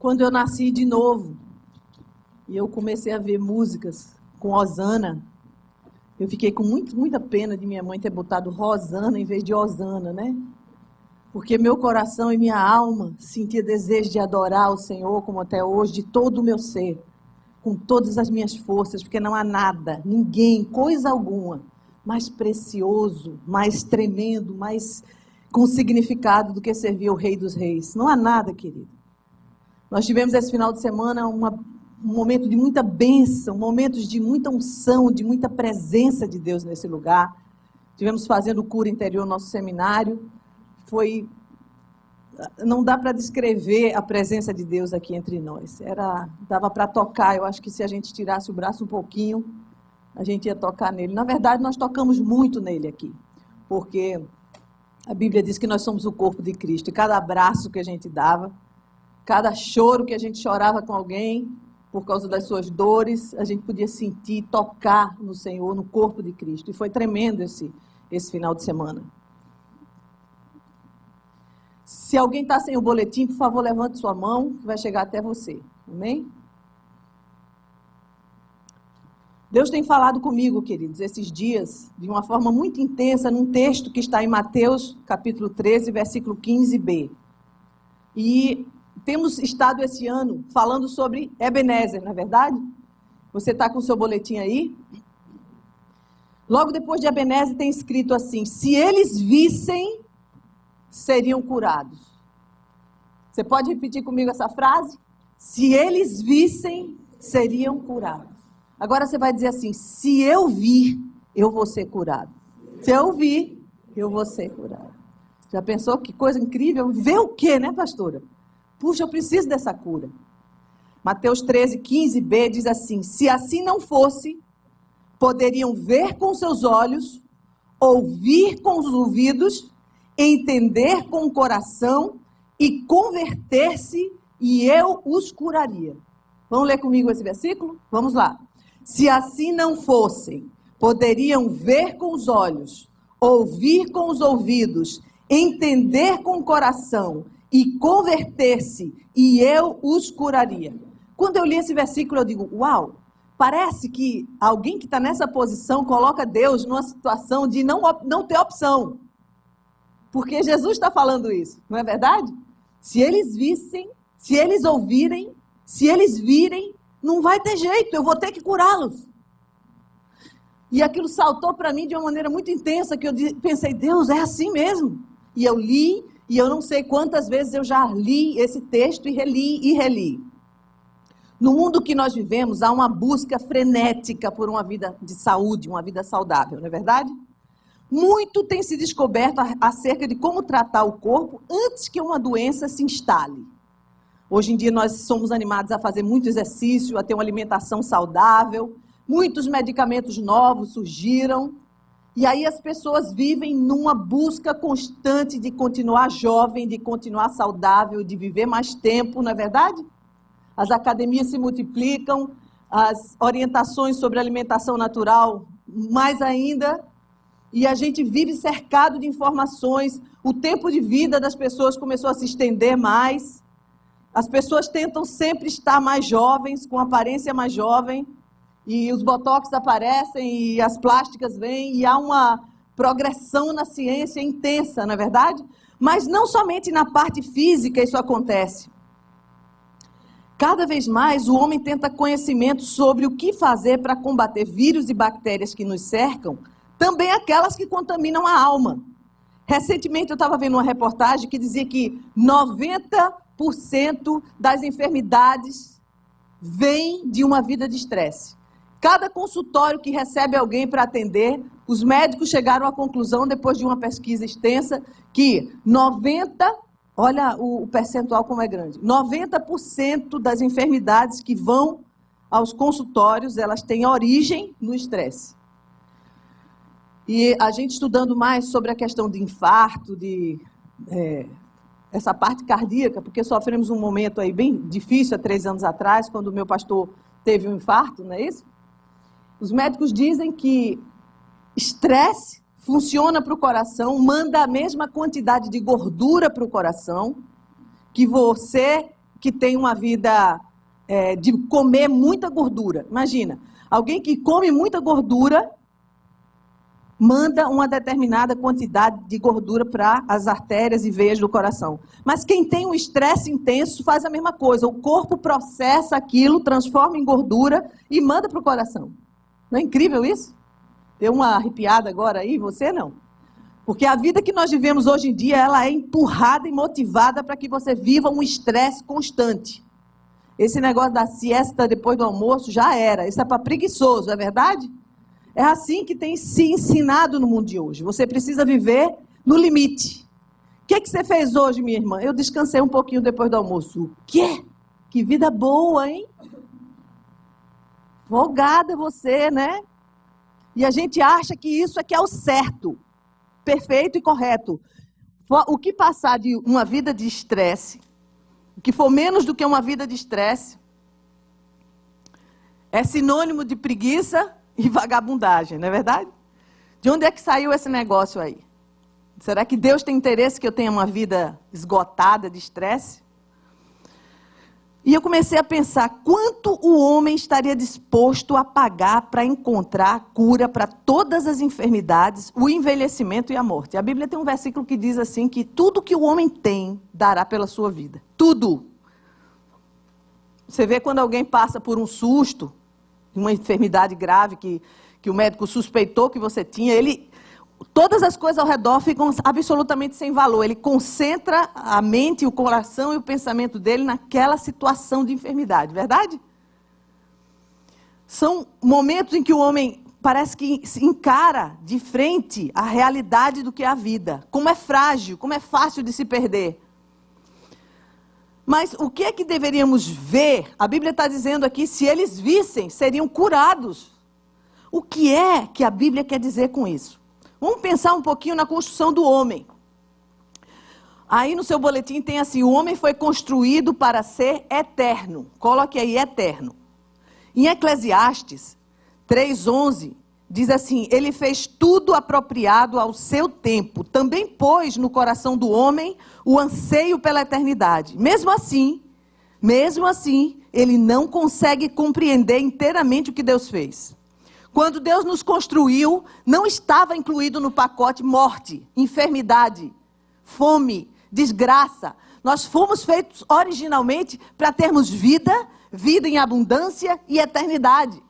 Quando eu nasci de novo, e eu comecei a ver músicas com Hosana, eu fiquei com muita pena de minha mãe ter botado Rosana em vez de Hosana, né? Porque meu coração e minha alma sentia desejo de adorar o Senhor, como até hoje, de todo o meu ser, com todas as minhas forças, porque não há nada, ninguém, coisa alguma, mais precioso, mais tremendo, mais com significado do que servir o Rei dos Reis. Não há nada, querido. Nós tivemos esse final de semana um momento de muita bênção, momentos de muita unção, de muita presença de Deus nesse lugar. Tivemos fazendo cura interior no nosso seminário. Não dá para descrever a presença de Deus aqui entre nós. Dava para tocar, eu acho que se a gente tirasse o braço um pouquinho, a gente ia tocar nele. Na verdade, nós tocamos muito nele aqui, porque a Bíblia diz que nós somos o corpo de Cristo, e cada abraço que a gente dava, cada choro que a gente chorava com alguém, por causa das suas dores, a gente podia sentir, tocar no Senhor, no corpo de Cristo. E foi tremendo esse final de semana. Se alguém está sem o boletim, por favor, levante sua mão, que vai chegar até você. Amém? Deus tem falado comigo, queridos, esses dias, de uma forma muito intensa, num texto que está em Mateus, capítulo 13, versículo 15b. E temos estado esse ano falando sobre Ebenezer, não é verdade? Você está com o seu boletim aí? Logo depois de Ebenezer tem escrito assim: se eles vissem, seriam curados. Você pode repetir comigo essa frase? Se eles vissem, seriam curados. Agora você vai dizer assim: se eu vir, eu vou ser curado. Se eu vir, eu vou ser curado. Já pensou que coisa incrível? Ver o quê, né, pastora? Puxa, eu preciso dessa cura. Mateus 13, 15b diz assim: se assim não fosse, poderiam ver com seus olhos, ouvir com os ouvidos, entender com o coração e converter-se, e eu os curaria. Vamos ler comigo esse versículo? Vamos lá. Se assim não fossem, poderiam ver com os olhos, ouvir com os ouvidos, entender com o coração e converter-se, e eu os curaria. Quando eu li esse versículo, eu digo: uau, parece que alguém que está nessa posição coloca Deus numa situação de não ter opção. Porque Jesus está falando isso, não é verdade? Se eles vissem, se eles ouvirem, se eles virem, não vai ter jeito, eu vou ter que curá-los. E aquilo saltou para mim de uma maneira muito intensa, que eu pensei: Deus, é assim mesmo. E eu li, e eu não sei quantas vezes eu já li esse texto e reli. No mundo que nós vivemos, há uma busca frenética por uma vida de saúde, uma vida saudável, não é verdade? Muito tem se descoberto acerca de como tratar o corpo antes que uma doença se instale. Hoje em dia nós somos animados a fazer muito exercício, a ter uma alimentação saudável, muitos medicamentos novos surgiram, e aí as pessoas vivem numa busca constante de continuar jovem, de continuar saudável, de viver mais tempo, não é verdade? As academias se multiplicam, as orientações sobre alimentação natural mais ainda, e a gente vive cercado de informações. O tempo de vida das pessoas começou a se estender mais. As pessoas tentam sempre estar mais jovens, com aparência mais jovem, e os botox aparecem, e as plásticas vêm, e há uma progressão na ciência intensa, não é verdade? Mas não somente na parte física isso acontece. Cada vez mais o homem tenta conhecimento sobre o que fazer para combater vírus e bactérias que nos cercam, também aquelas que contaminam a alma. Recentemente eu estava vendo uma reportagem que dizia que 90% das enfermidades vêm de uma vida de estresse. Cada consultório que recebe alguém para atender, os médicos chegaram à conclusão, depois de uma pesquisa extensa, que olha o percentual como é grande, 90% das enfermidades que vão aos consultórios, elas têm origem no estresse. E a gente estudando mais sobre a questão de infarto, essa parte cardíaca, porque sofremos um momento aí bem difícil há 3 anos atrás, quando o meu pastor teve um infarto, não é isso? Os médicos dizem que estresse funciona para o coração, manda a mesma quantidade de gordura para o coração que que tem uma vida de comer muita gordura. Imagina, alguém que come muita gordura manda uma determinada quantidade de gordura para as artérias e veias do coração. Mas quem tem um estresse intenso faz a mesma coisa. O corpo processa aquilo, transforma em gordura e manda para o coração. Não é incrível isso? Deu uma arrepiada agora aí, você não? Porque a vida que nós vivemos hoje em dia, ela é empurrada e motivada para que você viva um estresse constante. Esse negócio da siesta depois do almoço já era. Isso é para preguiçoso, é verdade? É assim que tem se ensinado no mundo de hoje. Você precisa viver no limite. O que você fez hoje, minha irmã? Eu descansei um pouquinho depois do almoço. O quê? Que vida boa, hein? Folgada você, né? E a gente acha que isso é que é o certo, perfeito e correto. O que passar de uma vida de estresse, o que for menos do que uma vida de estresse, é sinônimo de preguiça e vagabundagem, não é verdade? De onde é que saiu esse negócio aí? Será que Deus tem interesse que eu tenha uma vida esgotada de estresse? E eu comecei a pensar quanto o homem estaria disposto a pagar para encontrar a cura para todas as enfermidades, o envelhecimento e a morte. A Bíblia tem um versículo que diz assim, que tudo que o homem tem, dará pela sua vida. Tudo. Você vê quando alguém passa por um susto, uma enfermidade grave que o médico suspeitou que você tinha, todas as coisas ao redor ficam absolutamente sem valor. Ele concentra a mente, o coração e o pensamento dele naquela situação de enfermidade, verdade? São momentos em que o homem parece que se encara de frente à realidade do que é a vida. Como é frágil, como é fácil de se perder. Mas o que é que deveríamos ver? A Bíblia está dizendo aqui, se eles vissem, seriam curados. O que é que a Bíblia quer dizer com isso? Vamos pensar um pouquinho na construção do homem. Aí no seu boletim tem assim, o homem foi construído para ser eterno. Coloque aí, eterno. Em Eclesiastes 3:11, diz assim, ele fez tudo apropriado ao seu tempo. Também pôs no coração do homem o anseio pela eternidade. Mesmo assim, ele não consegue compreender inteiramente o que Deus fez. Quando Deus nos construiu, não estava incluído no pacote morte, enfermidade, fome, desgraça. Nós fomos feitos originalmente para termos vida, vida em abundância e eternidade.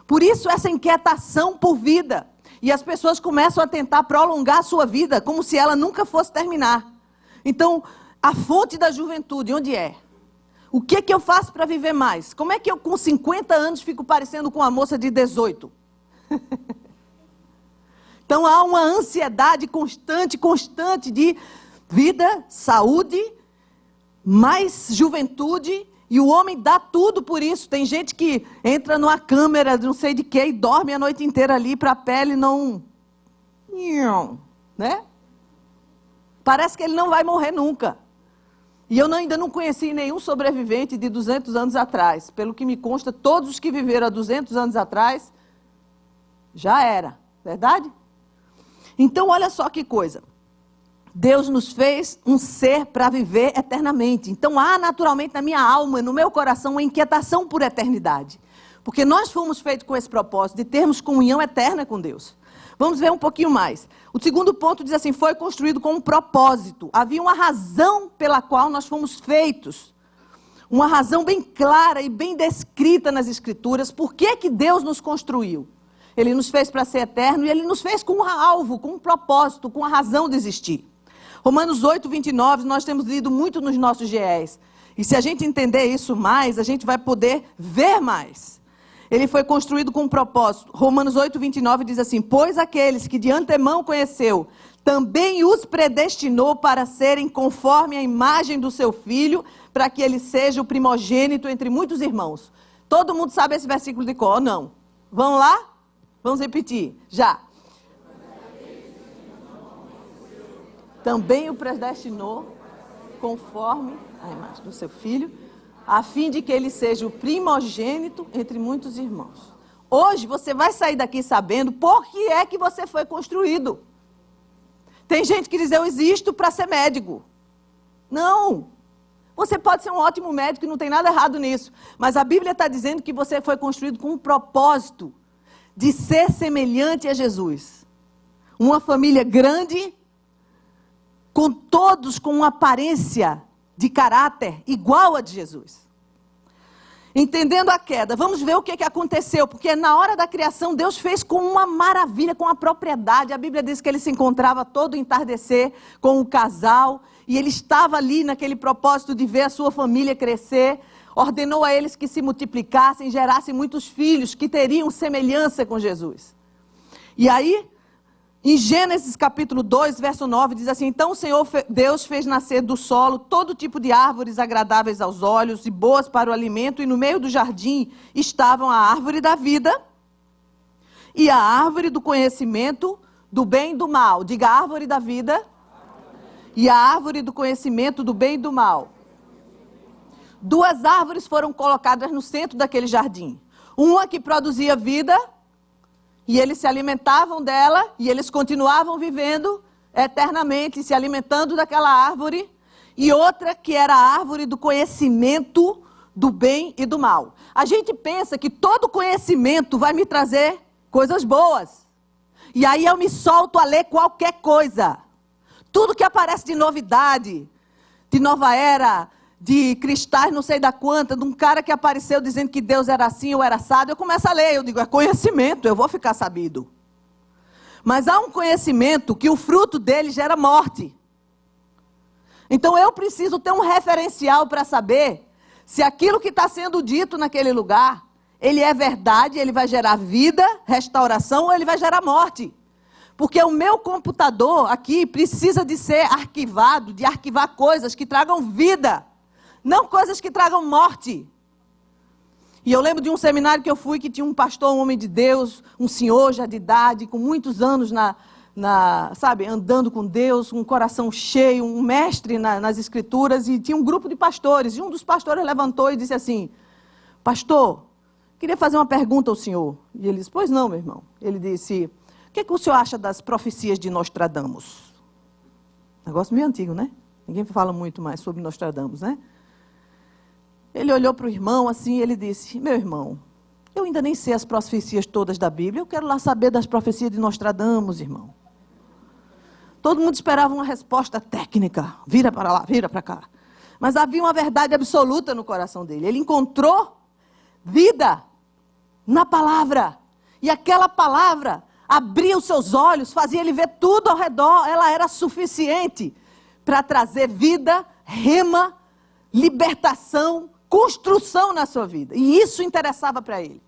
Por isso essa inquietação por vida. E as pessoas começam a tentar prolongar a sua vida como se ela nunca fosse terminar. Então, a fonte da juventude, onde é? O que eu faço para viver mais? Como é que eu com 50 anos fico parecendo com uma moça de 18? Então há uma ansiedade constante de vida, saúde, mais juventude, e o homem dá tudo por isso. Tem gente que entra numa câmera, não sei de quê, e dorme a noite inteira ali para a pele não... né? Parece que ele não vai morrer nunca. E eu ainda não conheci nenhum sobrevivente de 200 anos atrás. Pelo que me consta, todos os que viveram há 200 anos atrás, já era. Verdade? Então, olha só que coisa. Deus nos fez um ser para viver eternamente. Então, há naturalmente na minha alma, no meu coração, uma inquietação por eternidade. Porque nós fomos feitos com esse propósito de termos comunhão eterna com Deus. Vamos ver um pouquinho mais. O segundo ponto diz assim, foi construído com um propósito. Havia uma razão pela qual nós fomos feitos. Uma razão bem clara e bem descrita nas Escrituras. Por que que Deus nos construiu? Ele nos fez para ser eterno e Ele nos fez com um alvo, com um propósito, com a razão de existir. Romanos 8:29, nós temos lido muito nos nossos GEs. E se a gente entender isso mais, a gente vai poder ver mais. Ele foi construído com um propósito. Romanos 8:29 diz assim, pois aqueles que de antemão conheceu, também os predestinou para serem conforme a imagem do seu filho, para que ele seja o primogênito entre muitos irmãos. Todo mundo sabe esse versículo de cor, não? Vamos lá? Vamos repetir, já. Também o predestinou conforme a imagem do seu filho, a fim de que ele seja o primogênito entre muitos irmãos. Hoje você vai sair daqui sabendo por que é que você foi construído. Tem gente que diz, eu existo para ser médico. Não. Você pode ser um ótimo médico e não tem nada errado nisso. Mas a Bíblia está dizendo que você foi construído com um propósito de ser semelhante a Jesus. Uma família grande, com todos com uma aparência de caráter igual a de Jesus. Entendendo a queda, vamos ver o que aconteceu, porque na hora da criação Deus fez com uma maravilha, com uma propriedade. A Bíblia diz que ele se encontrava todo entardecer com o casal, e ele estava ali naquele propósito de ver a sua família crescer. Ordenou a eles que se multiplicassem, gerassem muitos filhos que teriam semelhança com Jesus. E aí, em Gênesis capítulo 2, verso 9, diz assim: então o Senhor Deus fez nascer do solo todo tipo de árvores agradáveis aos olhos e boas para o alimento, e no meio do jardim estavam a árvore da vida e a árvore do conhecimento do bem e do mal. Diga: a árvore da vida e a árvore do conhecimento do bem e do mal. Duas árvores foram colocadas no centro daquele jardim. Uma que produzia vida, e eles se alimentavam dela, e eles continuavam vivendo eternamente, se alimentando daquela árvore. E outra que era a árvore do conhecimento do bem e do mal. A gente pensa que todo conhecimento vai me trazer coisas boas. E aí eu me solto a ler qualquer coisa. Tudo que aparece de novidade, de nova era, de cristais não sei da quanta, de um cara que apareceu dizendo que Deus era assim ou era assado, eu começo a ler, eu digo: é conhecimento, eu vou ficar sabido. Mas há um conhecimento que o fruto dele gera morte. Então eu preciso ter um referencial para saber se aquilo que está sendo dito naquele lugar, ele é verdade, ele vai gerar vida, restauração, ou ele vai gerar morte. Porque o meu computador aqui precisa de ser arquivado, de arquivar coisas que tragam vida, não coisas que tragam morte. E eu lembro de um seminário que eu fui, que tinha um pastor, um homem de Deus, um senhor já de idade, com muitos anos sabe, andando com Deus, um coração cheio, um mestre nas escrituras, e tinha um grupo de pastores, e um dos pastores levantou e disse assim: pastor, queria fazer uma pergunta ao senhor. E ele disse: pois não, meu irmão. Ele disse: o que o senhor acha das profecias de Nostradamus? Negócio meio antigo, né? Ninguém fala muito mais sobre Nostradamus, né? Ele olhou para o irmão assim e ele disse: meu irmão, eu ainda nem sei as profecias todas da Bíblia, eu quero lá saber das profecias de Nostradamus, irmão. Todo mundo esperava uma resposta técnica, vira para lá, vira para cá. Mas havia uma verdade absoluta no coração dele. Ele encontrou vida na palavra. E aquela palavra abria os seus olhos, fazia ele ver tudo ao redor. Ela era suficiente para trazer vida, rema, libertação, construção na sua vida. E isso interessava para ele.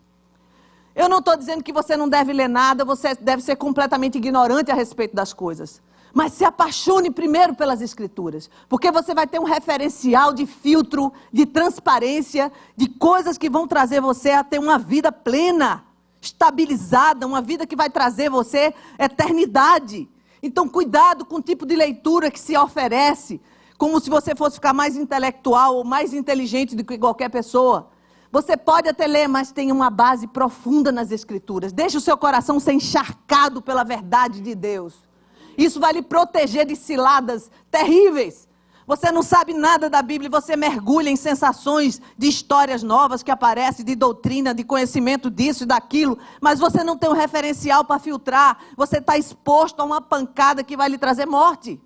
Eu não estou dizendo que você não deve ler nada, você deve ser completamente ignorante a respeito das coisas. Mas se apaixone primeiro pelas Escrituras, porque você vai ter um referencial de filtro, de transparência, de coisas que vão trazer você a ter uma vida plena, estabilizada, uma vida que vai trazer você eternidade. Então, cuidado com o tipo de leitura que se oferece, como se você fosse ficar mais intelectual ou mais inteligente do que qualquer pessoa. Você pode até ler, mas tem uma base profunda nas Escrituras. Deixe o seu coração ser encharcado pela verdade de Deus. Isso vai lhe proteger de ciladas terríveis. Você não sabe nada da Bíblia, você mergulha em sensações de histórias novas que aparecem, de doutrina, de conhecimento disso e daquilo, mas você não tem um referencial para filtrar. Você está exposto a uma pancada que vai lhe trazer morte.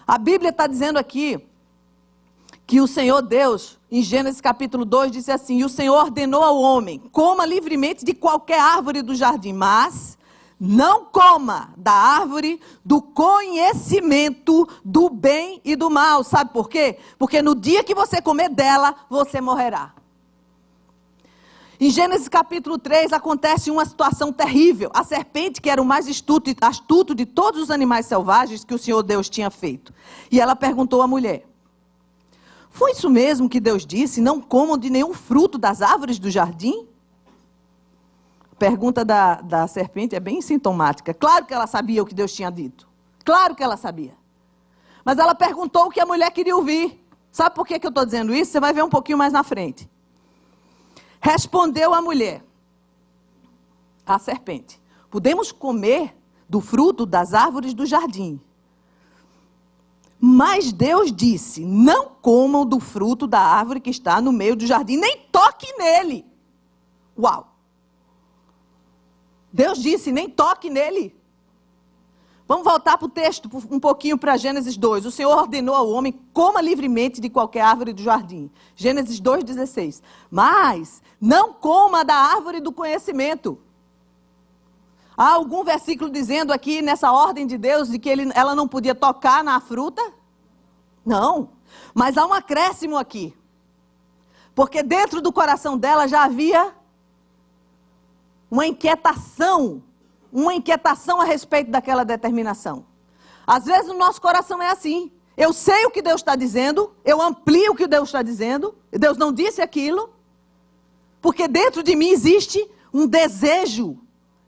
A Bíblia está dizendo aqui que o Senhor Deus, em Gênesis capítulo 2, disse assim: e o Senhor ordenou ao homem: coma livremente de qualquer árvore do jardim, mas não coma da árvore do conhecimento do bem e do mal. Sabe por quê? Porque no dia que você comer dela, você morrerá. Em Gênesis capítulo 3 acontece uma situação terrível. A serpente, que era o mais astuto de todos os animais selvagens que o Senhor Deus tinha feito. E ela perguntou à mulher: foi isso mesmo que Deus disse? Não comam de nenhum fruto das árvores do jardim? A pergunta da serpente é bem sintomática. Claro que ela sabia o que Deus tinha dito. Claro que ela sabia. Mas ela perguntou o que a mulher queria ouvir. Sabe por que eu estou dizendo isso? Você vai ver um pouquinho mais na frente. Respondeu a mulher, a serpente: podemos comer do fruto das árvores do jardim, Mas Deus disse, não comam do fruto da árvore que está no meio do jardim, nem toque nele. Uau! Deus disse, nem toque nele. Vamos voltar para o texto, um pouquinho para Gênesis 2. O Senhor ordenou ao homem, coma livremente de qualquer árvore do jardim. Gênesis 2,16. Mas não coma da árvore do conhecimento. Há algum versículo dizendo aqui, nessa ordem de Deus, de que ela não podia tocar na fruta? Não. Mas há um acréscimo aqui. Porque dentro do coração dela já havia uma inquietação a respeito daquela determinação. Às vezes o nosso coração é assim. Eu sei o que Deus está dizendo, eu amplio o que Deus está dizendo, Deus não disse aquilo, porque dentro de mim existe um desejo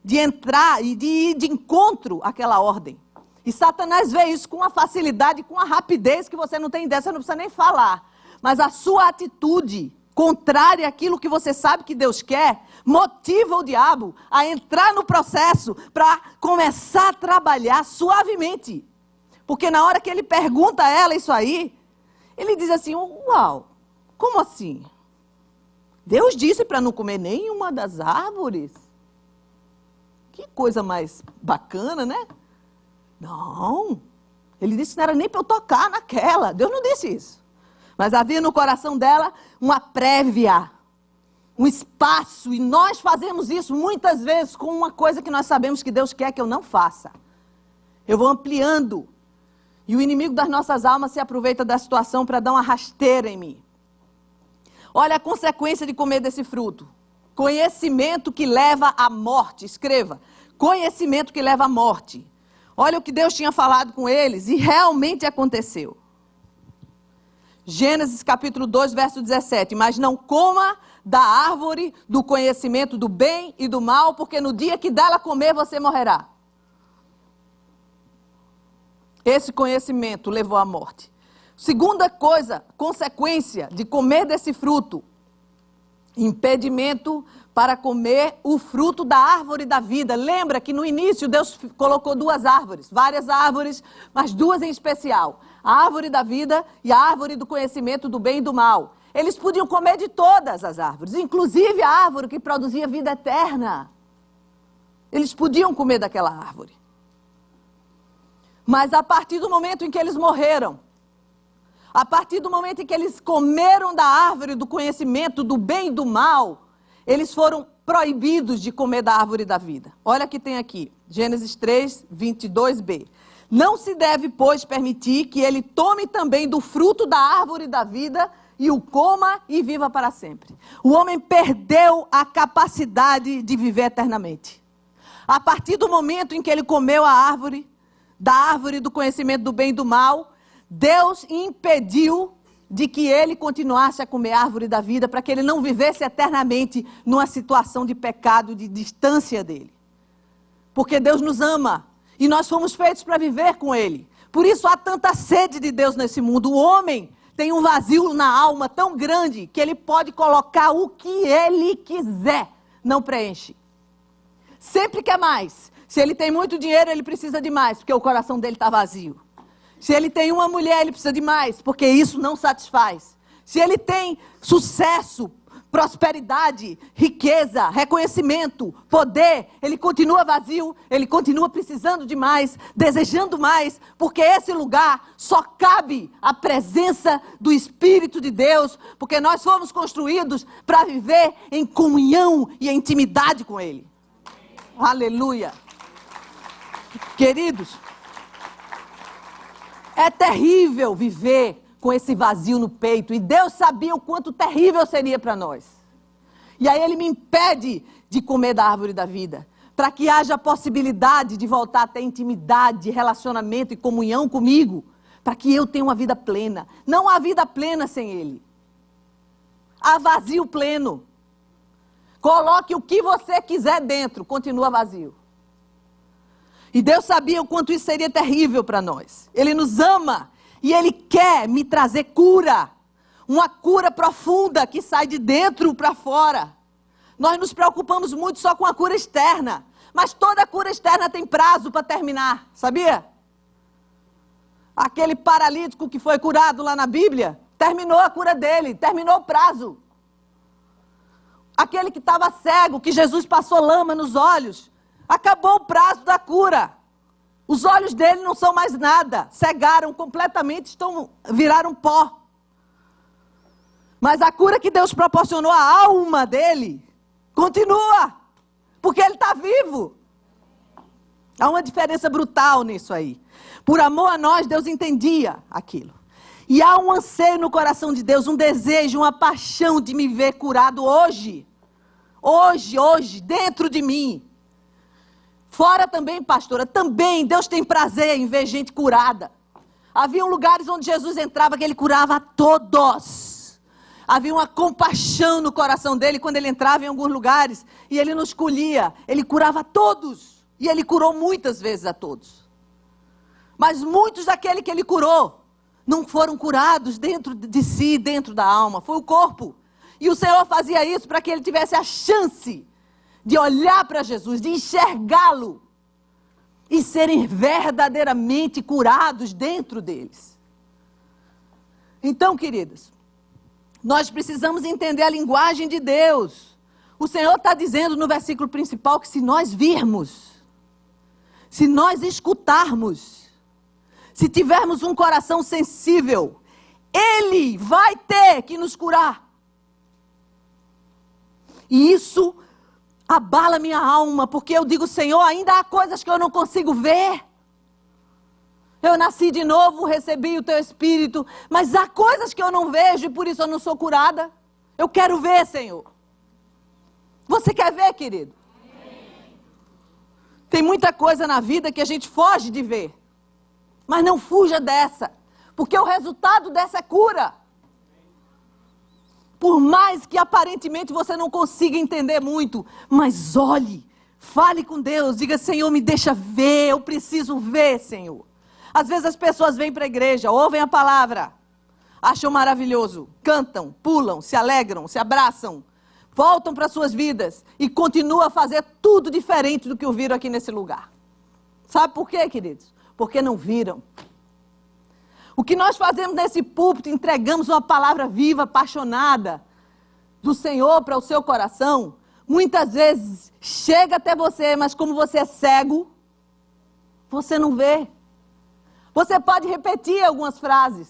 de entrar e de ir de encontro àquela ordem. E Satanás vê isso com uma facilidade, com uma rapidez que você não tem ideia, você não precisa nem falar. Mas a sua atitude contrária àquilo que você sabe que Deus quer, motiva o diabo a entrar no processo para começar a trabalhar suavemente. Porque na hora que ele pergunta a ela isso aí, ele diz assim, uau, como assim? Deus disse para não comer nenhuma das árvores? Que coisa mais bacana, né? Não, ele disse que não era nem para eu tocar naquela, Deus não disse isso. Mas havia no coração dela uma prévia, um espaço, e nós fazemos isso muitas vezes com uma coisa que nós sabemos que Deus quer que eu não faça. Eu vou ampliando, e o inimigo das nossas almas se aproveita da situação para dar uma rasteira em mim. Olha a consequência de comer desse fruto. Conhecimento que leva à morte, escreva, conhecimento que leva à morte. Olha o que Deus tinha falado com eles, e realmente aconteceu. Gênesis capítulo 2, verso 17. Mas não coma da árvore do conhecimento do bem e do mal, porque no dia que dela comer, você morrerá. Esse conhecimento levou à morte. Segunda coisa, consequência de comer desse fruto. Impedimento para comer o fruto da árvore da vida. Lembra que no início Deus colocou duas árvores, várias árvores, mas duas em especial. A árvore da vida e a árvore do conhecimento do bem e do mal. Eles podiam comer de todas as árvores, inclusive a árvore que produzia vida eterna. Eles podiam comer daquela árvore. Mas a partir do momento em que eles morreram, a partir do momento em que eles comeram da árvore do conhecimento do bem e do mal, eles foram proibidos de comer da árvore da vida. Olha que tem aqui, Gênesis 3, 22b. Não se deve, pois, permitir que ele tome também do fruto da árvore da vida e o coma e viva para sempre. O homem perdeu a capacidade de viver eternamente. A partir do momento em que ele comeu da árvore do conhecimento do bem e do mal, Deus impediu de que ele continuasse a comer a árvore da vida, para que ele não vivesse eternamente numa situação de pecado, de distância dele. Porque Deus nos ama e nós fomos feitos para viver com ele. Por isso há tanta sede de Deus nesse mundo. O homem tem um vazio na alma tão grande que ele pode colocar o que ele quiser, não preenche. Sempre quer mais. Se ele tem muito dinheiro, ele precisa de mais, porque o coração dele está vazio. Se ele tem uma mulher, ele precisa de mais, porque isso não satisfaz. Se ele tem sucesso, prosperidade, riqueza, reconhecimento, poder, ele continua vazio, ele continua precisando de mais, desejando mais, porque esse lugar só cabe a presença do Espírito de Deus, porque nós fomos construídos para viver em comunhão e em intimidade com Ele. Aleluia. Queridos, é terrível viver com esse vazio no peito. E Deus sabia o quanto terrível seria para nós. E aí Ele me impede de comer da árvore da vida. Para que haja a possibilidade de voltar a ter intimidade, relacionamento e comunhão comigo. Para que eu tenha uma vida plena. Não há vida plena sem Ele. Há vazio pleno. Coloque o que você quiser dentro, continua vazio. E Deus sabia o quanto isso seria terrível para nós. Ele nos ama e Ele quer me trazer cura. Uma cura profunda que sai de dentro para fora. Nós nos preocupamos muito só com a cura externa. Mas toda cura externa tem prazo para terminar, sabia? Aquele paralítico que foi curado lá na Bíblia, terminou a cura dele, terminou o prazo. Aquele que estava cego, que Jesus passou lama nos olhos, acabou o prazo da cura. Os olhos dele não são mais nada, cegaram completamente, viraram pó. Mas a cura que Deus proporcionou à alma dele, continua, porque ele está vivo. Há uma diferença brutal nisso aí. Por amor a nós, Deus entendia aquilo. E há um anseio no coração de Deus, um desejo, uma paixão de me ver curado hoje. Hoje, dentro de mim. Fora também, pastora, também Deus tem prazer em ver gente curada. Havia lugares onde Jesus entrava que ele curava a todos. Havia uma compaixão no coração dele quando ele entrava em alguns lugares e ele não escolhia, ele curava a todos. E ele curou muitas vezes a todos. Mas muitos daquele que ele curou não foram curados dentro de si, dentro da alma. Foi o corpo. E o Senhor fazia isso para que ele tivesse a chance de olhar para Jesus, de enxergá-lo e serem verdadeiramente curados dentro deles. Então, queridos, nós precisamos entender a linguagem de Deus. O Senhor está dizendo no versículo principal que se nós virmos, se nós escutarmos, se tivermos um coração sensível, Ele vai ter que nos curar. E isso abala minha alma, porque eu digo, Senhor, ainda há coisas que eu não consigo ver. Eu nasci de novo, recebi o Teu Espírito, mas há coisas que eu não vejo e por isso eu não sou curada. Eu quero ver, Senhor. Você quer ver, querido? Tem muita coisa na vida que a gente foge de ver. Mas não fuja dessa, porque o resultado dessa é cura. Por mais que aparentemente você não consiga entender muito, mas olhe, fale com Deus, diga, Senhor, me deixa ver, eu preciso ver, Senhor. Às vezes as pessoas vêm para a igreja, ouvem a palavra, acham maravilhoso, cantam, pulam, se alegram, se abraçam, voltam para suas vidas e continuam a fazer tudo diferente do que ouviram aqui nesse lugar. Sabe por quê, queridos? Porque não viram. O que nós fazemos nesse púlpito, entregamos uma palavra viva, apaixonada do Senhor para o seu coração, muitas vezes chega até você, mas como você é cego, você não vê. Você pode repetir algumas frases,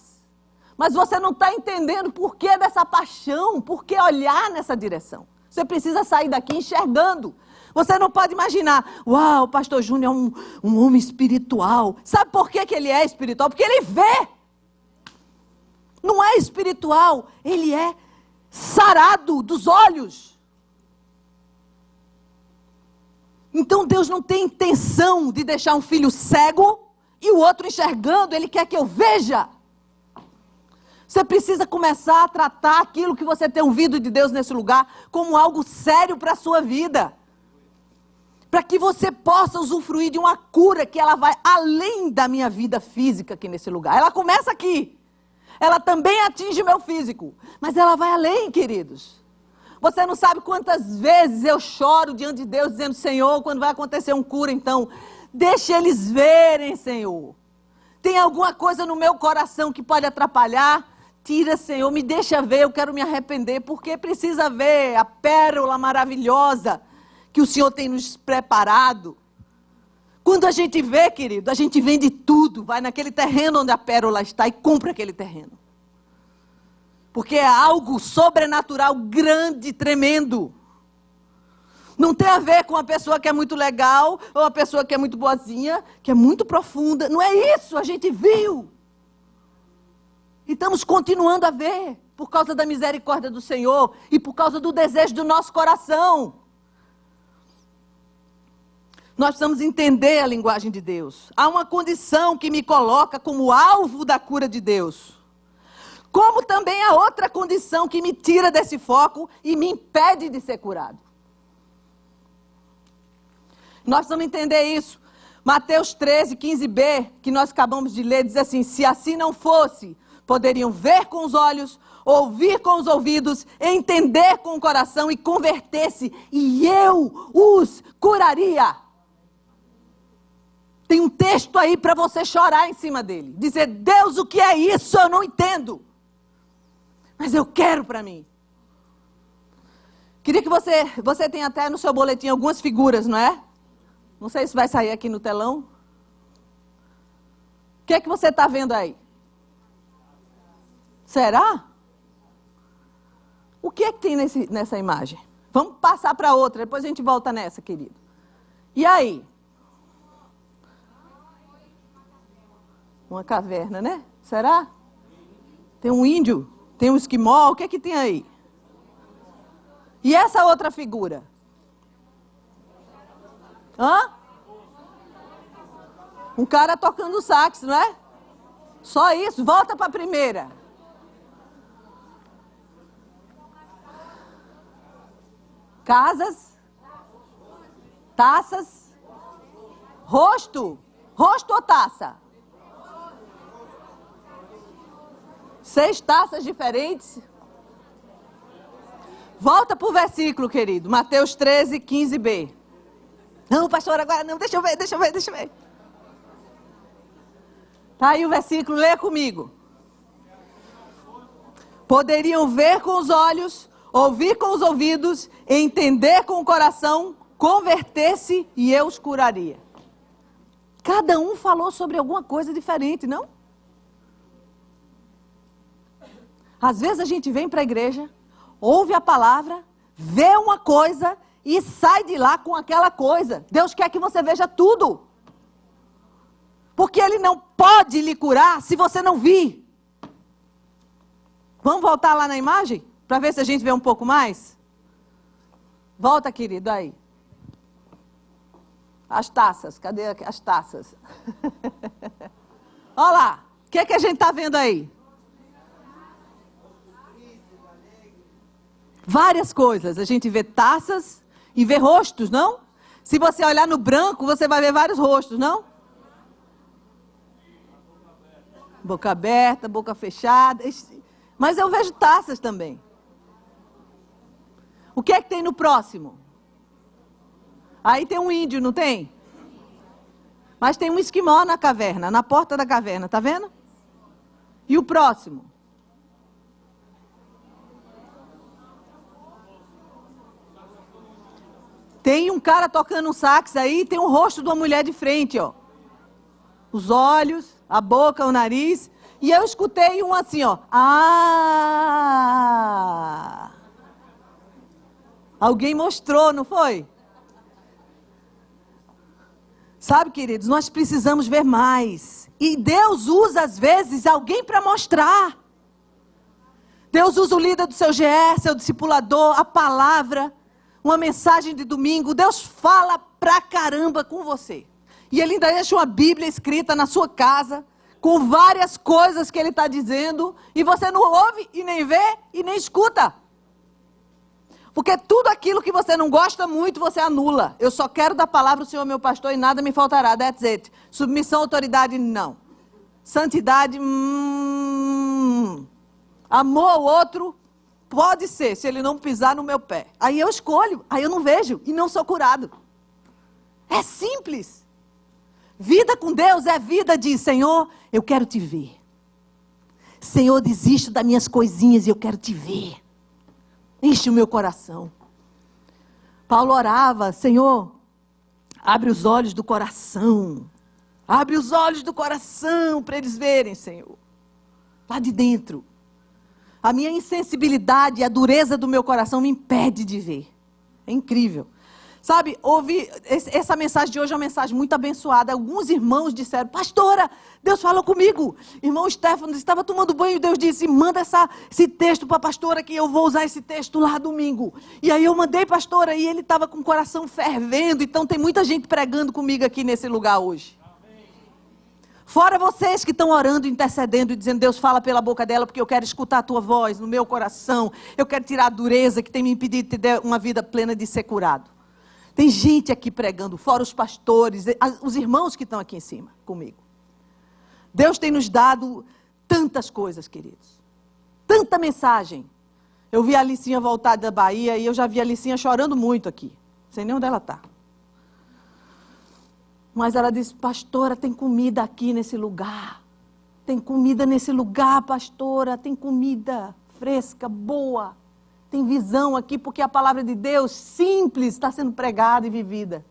mas você não está entendendo por que dessa paixão, por que olhar nessa direção. Você precisa sair daqui enxergando. Você não pode imaginar, uau, o pastor Júnior é um homem espiritual. Sabe por que ele é espiritual? Porque ele vê. Não é espiritual, ele é sarado dos olhos. Então Deus não tem intenção de deixar um filho cego e o outro enxergando, Ele quer que eu veja. Você precisa começar a tratar aquilo que você tem ouvido de Deus nesse lugar como algo sério para a sua vida. Para que você possa usufruir de uma cura que ela vai além da minha vida física aqui nesse lugar. Ela começa aqui. Ela também atinge meu físico. Mas ela vai além, queridos. Você não sabe quantas vezes eu choro diante de Deus dizendo, Senhor, quando vai acontecer um cura, então, deixa eles verem, Senhor. Tem alguma coisa no meu coração que pode atrapalhar? Tira, Senhor, me deixa ver, eu quero me arrepender, porque precisa ver a pérola maravilhosa que o Senhor tem nos preparado. Quando a gente vê, querido, a gente vende tudo, vai naquele terreno onde a pérola está e compra aquele terreno. Porque é algo sobrenatural, grande, tremendo. Não tem a ver com uma pessoa que é muito legal, ou uma pessoa que é muito boazinha, que é muito profunda. Não é isso, a gente viu. E estamos continuando a ver, por causa da misericórdia do Senhor e por causa do desejo do nosso coração. Nós precisamos entender a linguagem de Deus. Há uma condição que me coloca como alvo da cura de Deus. Como também há outra condição que me tira desse foco e me impede de ser curado. Nós precisamos entender isso. Mateus 13, 15b, que nós acabamos de ler, diz assim, se assim não fosse, poderiam ver com os olhos, ouvir com os ouvidos, entender com o coração e converter-se, e eu os curaria. Tem um texto aí para você chorar em cima dele. Dizer, Deus, o que é isso? Eu não entendo. Mas eu quero para mim. Queria que você tenha até no seu boletim algumas figuras, não é? Não sei se vai sair aqui no telão. O que é que você está vendo aí? Será? O que é que tem nessa imagem? Vamos passar para outra, depois a gente volta nessa, querido. E aí? Uma caverna, né? Será? Tem um índio? Tem um esquimó? O que é que tem aí? E essa outra figura? Hã? Um cara tocando sax, não é? Só isso? Volta para a primeira. Casas? Taças? Rosto? Rosto ou taça? 6 taças diferentes. Volta para o versículo, querido. Mateus 13, 15b. Não, pastor, agora não. Deixa eu ver. Tá aí o versículo, lê comigo. Poderiam ver com os olhos, ouvir com os ouvidos, entender com o coração, converter-se e eu os curaria. Cada um falou sobre alguma coisa diferente, não? Às vezes a gente vem para a igreja, ouve a palavra, vê uma coisa e sai de lá com aquela coisa. Deus quer que você veja tudo. Porque Ele não pode lhe curar se você não vir. Vamos voltar lá na imagem? Para ver se a gente vê um pouco mais? Volta, querido, aí. As taças, cadê as taças? Olha lá, o que é que a gente está vendo aí? Várias coisas, a gente vê taças e vê rostos, não? Se você olhar no branco, você vai ver vários rostos, não? Boca aberta, boca fechada, mas eu vejo taças também. O que é que tem no próximo? Aí tem um índio, não tem? Mas tem um esquimó na caverna, na porta da caverna, tá vendo? E o próximo? Tem um cara tocando um sax aí, tem o rosto de uma mulher de frente, ó. Os olhos, a boca, o nariz. E eu escutei um assim, ó. Ah! Alguém mostrou, não foi? Sabe, queridos, nós precisamos ver mais. E Deus usa, às vezes, alguém para mostrar. Deus usa o líder do seu GR, seu discipulador, a palavra, uma mensagem de domingo. Deus fala pra caramba com você. E Ele ainda deixa uma Bíblia escrita na sua casa, com várias coisas que Ele está dizendo, e você não ouve, e nem vê, e nem escuta. Porque tudo aquilo que você não gosta muito, você anula. Eu só quero da palavra o Senhor meu pastor e nada me faltará. That's it. Submissão, autoridade, não. Santidade, Amor ao outro, pode ser, se ele não pisar no meu pé. Aí eu escolho, aí eu não vejo e não sou curado. É simples. Vida com Deus é vida de Senhor, eu quero te ver. Senhor, desisto das minhas coisinhas e eu quero te ver. Enche o meu coração. Paulo orava, Senhor, abre os olhos do coração. Abre os olhos do coração para eles verem, Senhor. Lá de dentro. A minha insensibilidade e a dureza do meu coração me impede de ver. É incrível. Sabe, essa mensagem de hoje é uma mensagem muito abençoada. Alguns irmãos disseram, pastora, Deus falou comigo. Irmão Stefano estava tomando banho e Deus disse, manda esse texto para a pastora que eu vou usar esse texto lá domingo. E aí eu mandei, pastora, e ele estava com o coração fervendo. Então tem muita gente pregando comigo aqui nesse lugar hoje. Fora vocês que estão orando, intercedendo e dizendo, Deus fala pela boca dela, porque eu quero escutar a tua voz no meu coração. Eu quero tirar a dureza que tem me impedido de ter uma vida plena de ser curado. Tem gente aqui pregando, fora os pastores, os irmãos que estão aqui em cima comigo. Deus tem nos dado tantas coisas, queridos. Tanta mensagem. Eu vi a Alicinha voltar da Bahia e eu já vi a Alicinha chorando muito aqui. Não sei nem onde ela está. Mas ela disse, pastora, tem comida aqui nesse lugar. Tem comida nesse lugar, pastora, tem comida fresca, boa. Tem visão aqui, porque a palavra de Deus, simples, está sendo pregada e vivida.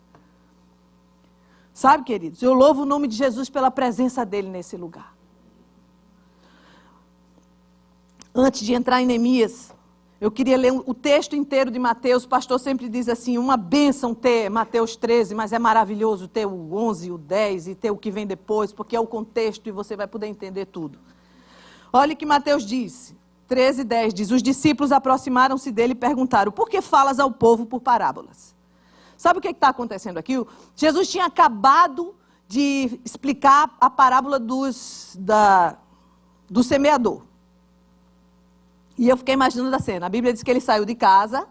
Sabe, queridos, eu louvo o nome de Jesus pela presença dele nesse lugar. Antes de entrar em Neemias, eu queria ler o texto inteiro de Mateus. O pastor sempre diz assim, uma bênção ter Mateus 13, mas é maravilhoso ter o 11, o 10 e ter o que vem depois, porque é o contexto e você vai poder entender tudo. Olha o que Mateus diz, 13, 10, diz, os discípulos aproximaram-se dele e perguntaram, por que falas ao povo por parábolas? Sabe o que está acontecendo aqui? Jesus tinha acabado de explicar a parábola do semeador. E eu fiquei imaginando a cena. A Bíblia diz que ele saiu de casa,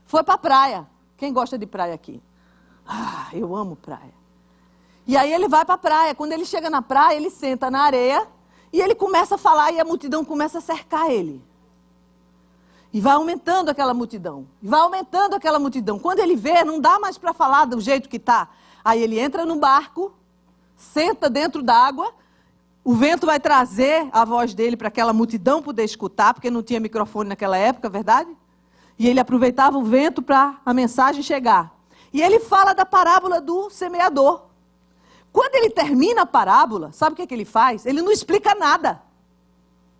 foi para a praia. Quem gosta de praia aqui? Ah, eu amo praia. E aí ele vai para a praia. Quando ele chega na praia, ele senta na areia e ele começa a falar e a multidão começa a cercar ele. E vai aumentando aquela multidão. E vai aumentando aquela multidão. Quando ele vê, não dá mais para falar do jeito que está. Aí ele entra no barco, senta dentro d'água. O vento vai trazer a voz dele para aquela multidão poder escutar, porque não tinha microfone naquela época, verdade? E ele aproveitava o vento para a mensagem chegar. E ele fala da parábola do semeador. Quando ele termina a parábola, sabe o que ele faz? Ele não explica nada.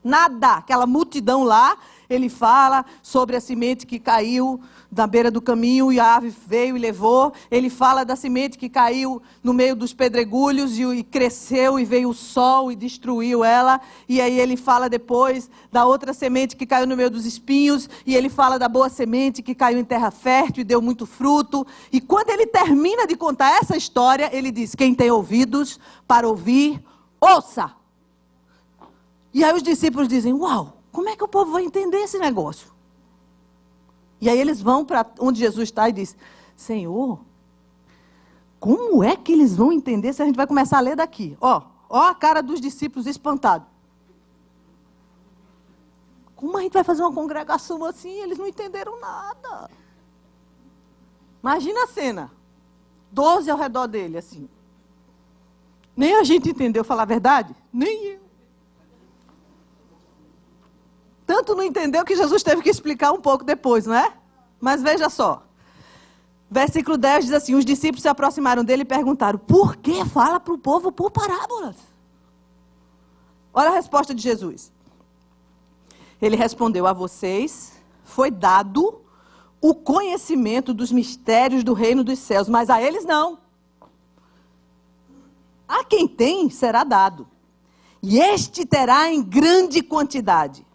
Nada. Aquela multidão lá, ele fala sobre a semente que caiu na beira do caminho e a ave veio e levou. Ele fala da semente que caiu no meio dos pedregulhos e cresceu e veio o sol e destruiu ela. E aí ele fala depois da outra semente que caiu no meio dos espinhos. E ele fala da boa semente que caiu em terra fértil e deu muito fruto. E quando ele termina de contar essa história, ele diz, quem tem ouvidos para ouvir, ouça. E aí os discípulos dizem, uau, como é que o povo vai entender esse negócio? E aí eles vão para onde Jesus está e diz, Senhor, como é que eles vão entender se a gente vai começar a ler daqui? Ó a cara dos discípulos espantados. Como a gente vai fazer uma congregação assim? Eles não entenderam nada. Imagina a cena. 12 ao redor dele, assim. Nem a gente entendeu, falar a verdade? Nem eu. Tanto não entendeu que Jesus teve que explicar um pouco depois, não é? Mas veja só. Versículo 10 diz assim, os discípulos se aproximaram dele e perguntaram, por que fala para o povo por parábolas? Olha a resposta de Jesus. Ele respondeu, a vocês foi dado o conhecimento dos mistérios do reino dos céus, mas a eles não. A quem tem, será dado. E este terá em grande quantidade.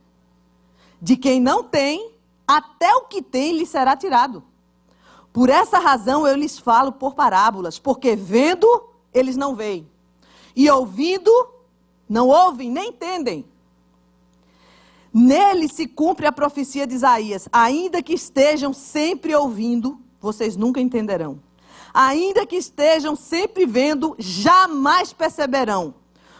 De quem não tem, até o que tem lhe será tirado. Por essa razão eu lhes falo por parábolas, porque vendo, eles não veem. E ouvindo, não ouvem, nem entendem. Nele se cumpre a profecia de Isaías. Ainda que estejam sempre ouvindo, vocês nunca entenderão. Ainda que estejam sempre vendo, jamais perceberão.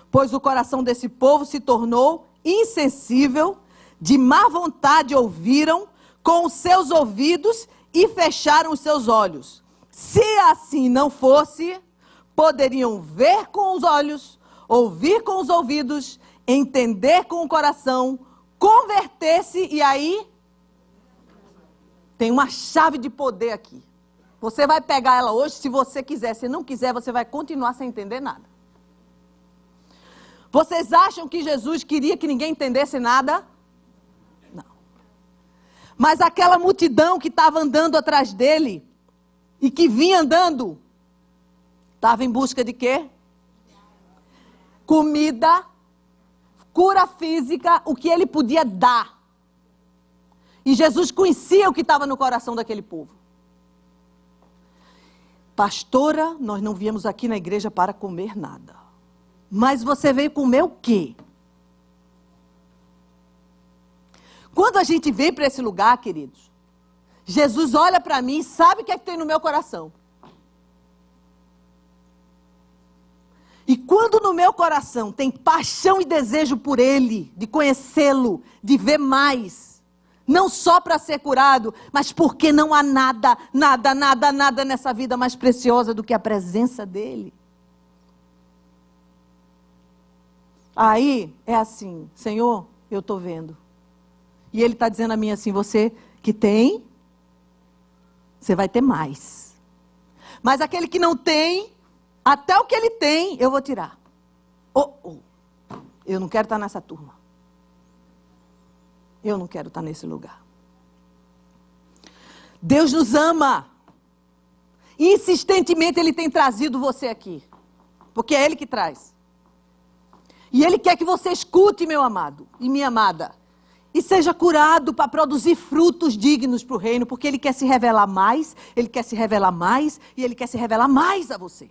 Pois o coração desse povo se tornou insensível, de má vontade ouviram com os seus ouvidos e fecharam os seus olhos. Se assim não fosse, poderiam ver com os olhos, ouvir com os ouvidos, entender com o coração, converter-se e aí tem uma chave de poder aqui. Você vai pegar ela hoje se você quiser, se não quiser você vai continuar sem entender nada. Vocês acham que Jesus queria que ninguém entendesse nada? Mas aquela multidão que estava andando atrás dele, e que vinha andando, estava em busca de quê? Comida, cura física, o que ele podia dar. E Jesus conhecia o que estava no coração daquele povo. Pastora, nós não viemos aqui na igreja para comer nada. Mas você veio comer o quê? Quando a gente vem para esse lugar, queridos, Jesus olha para mim e sabe o que é que tem no meu coração. E quando no meu coração tem paixão e desejo por Ele, de conhecê-lo, de ver mais, Não só para ser curado, mas porque não há nada, nada, nada, nada nessa vida mais preciosa do que a presença dele. Aí é assim, Senhor, eu estou vendo. E ele está dizendo a mim assim, você que tem, você vai ter mais. Mas aquele que não tem, até o que ele tem, eu vou tirar. Eu não quero estar nessa turma. Eu não quero estar nesse lugar. Deus nos ama. Insistentemente Ele tem trazido você aqui. Porque é Ele que traz. E Ele quer que você escute, meu amado e minha amada. E seja curado para produzir frutos dignos para o reino. Porque Ele quer se revelar mais. Ele quer se revelar mais. E Ele quer se revelar mais a você.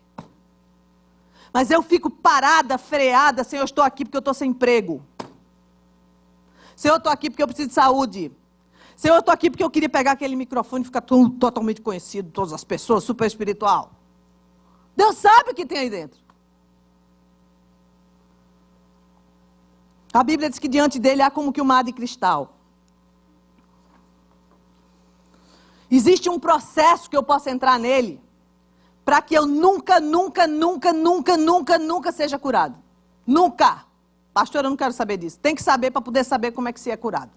Mas eu fico parada, freada. Senhor, eu estou aqui porque eu estou sem emprego. Senhor, eu estou aqui porque eu preciso de saúde. Senhor, eu estou aqui porque eu queria pegar aquele microfone e ficar totalmente conhecido, todas as pessoas, super espiritual. Deus sabe o que tem aí dentro. A Bíblia diz que diante dele há como que um mar de cristal. Existe um processo que eu possa entrar nele para que eu nunca seja curado. Nunca. Pastor, eu não quero saber disso. Tem que saber para poder saber como é que se é curado.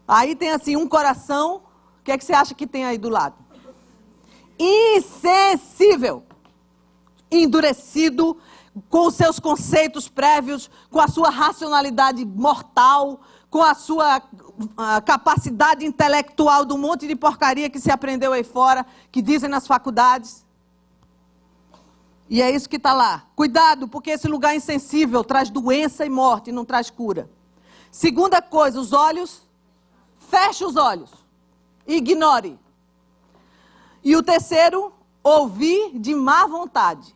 Aí tem assim um coração. O que é que você acha que tem aí do lado? Insensível. Endurecido, com os seus conceitos prévios, com a sua racionalidade mortal, com a sua capacidade intelectual de um monte de porcaria que se aprendeu aí fora, que dizem nas faculdades. E é isso que está lá. Cuidado, porque esse lugar insensível traz doença e morte, não traz cura. Segunda coisa, os olhos. Feche os olhos. Ignore. E o terceiro, ouvir de má vontade.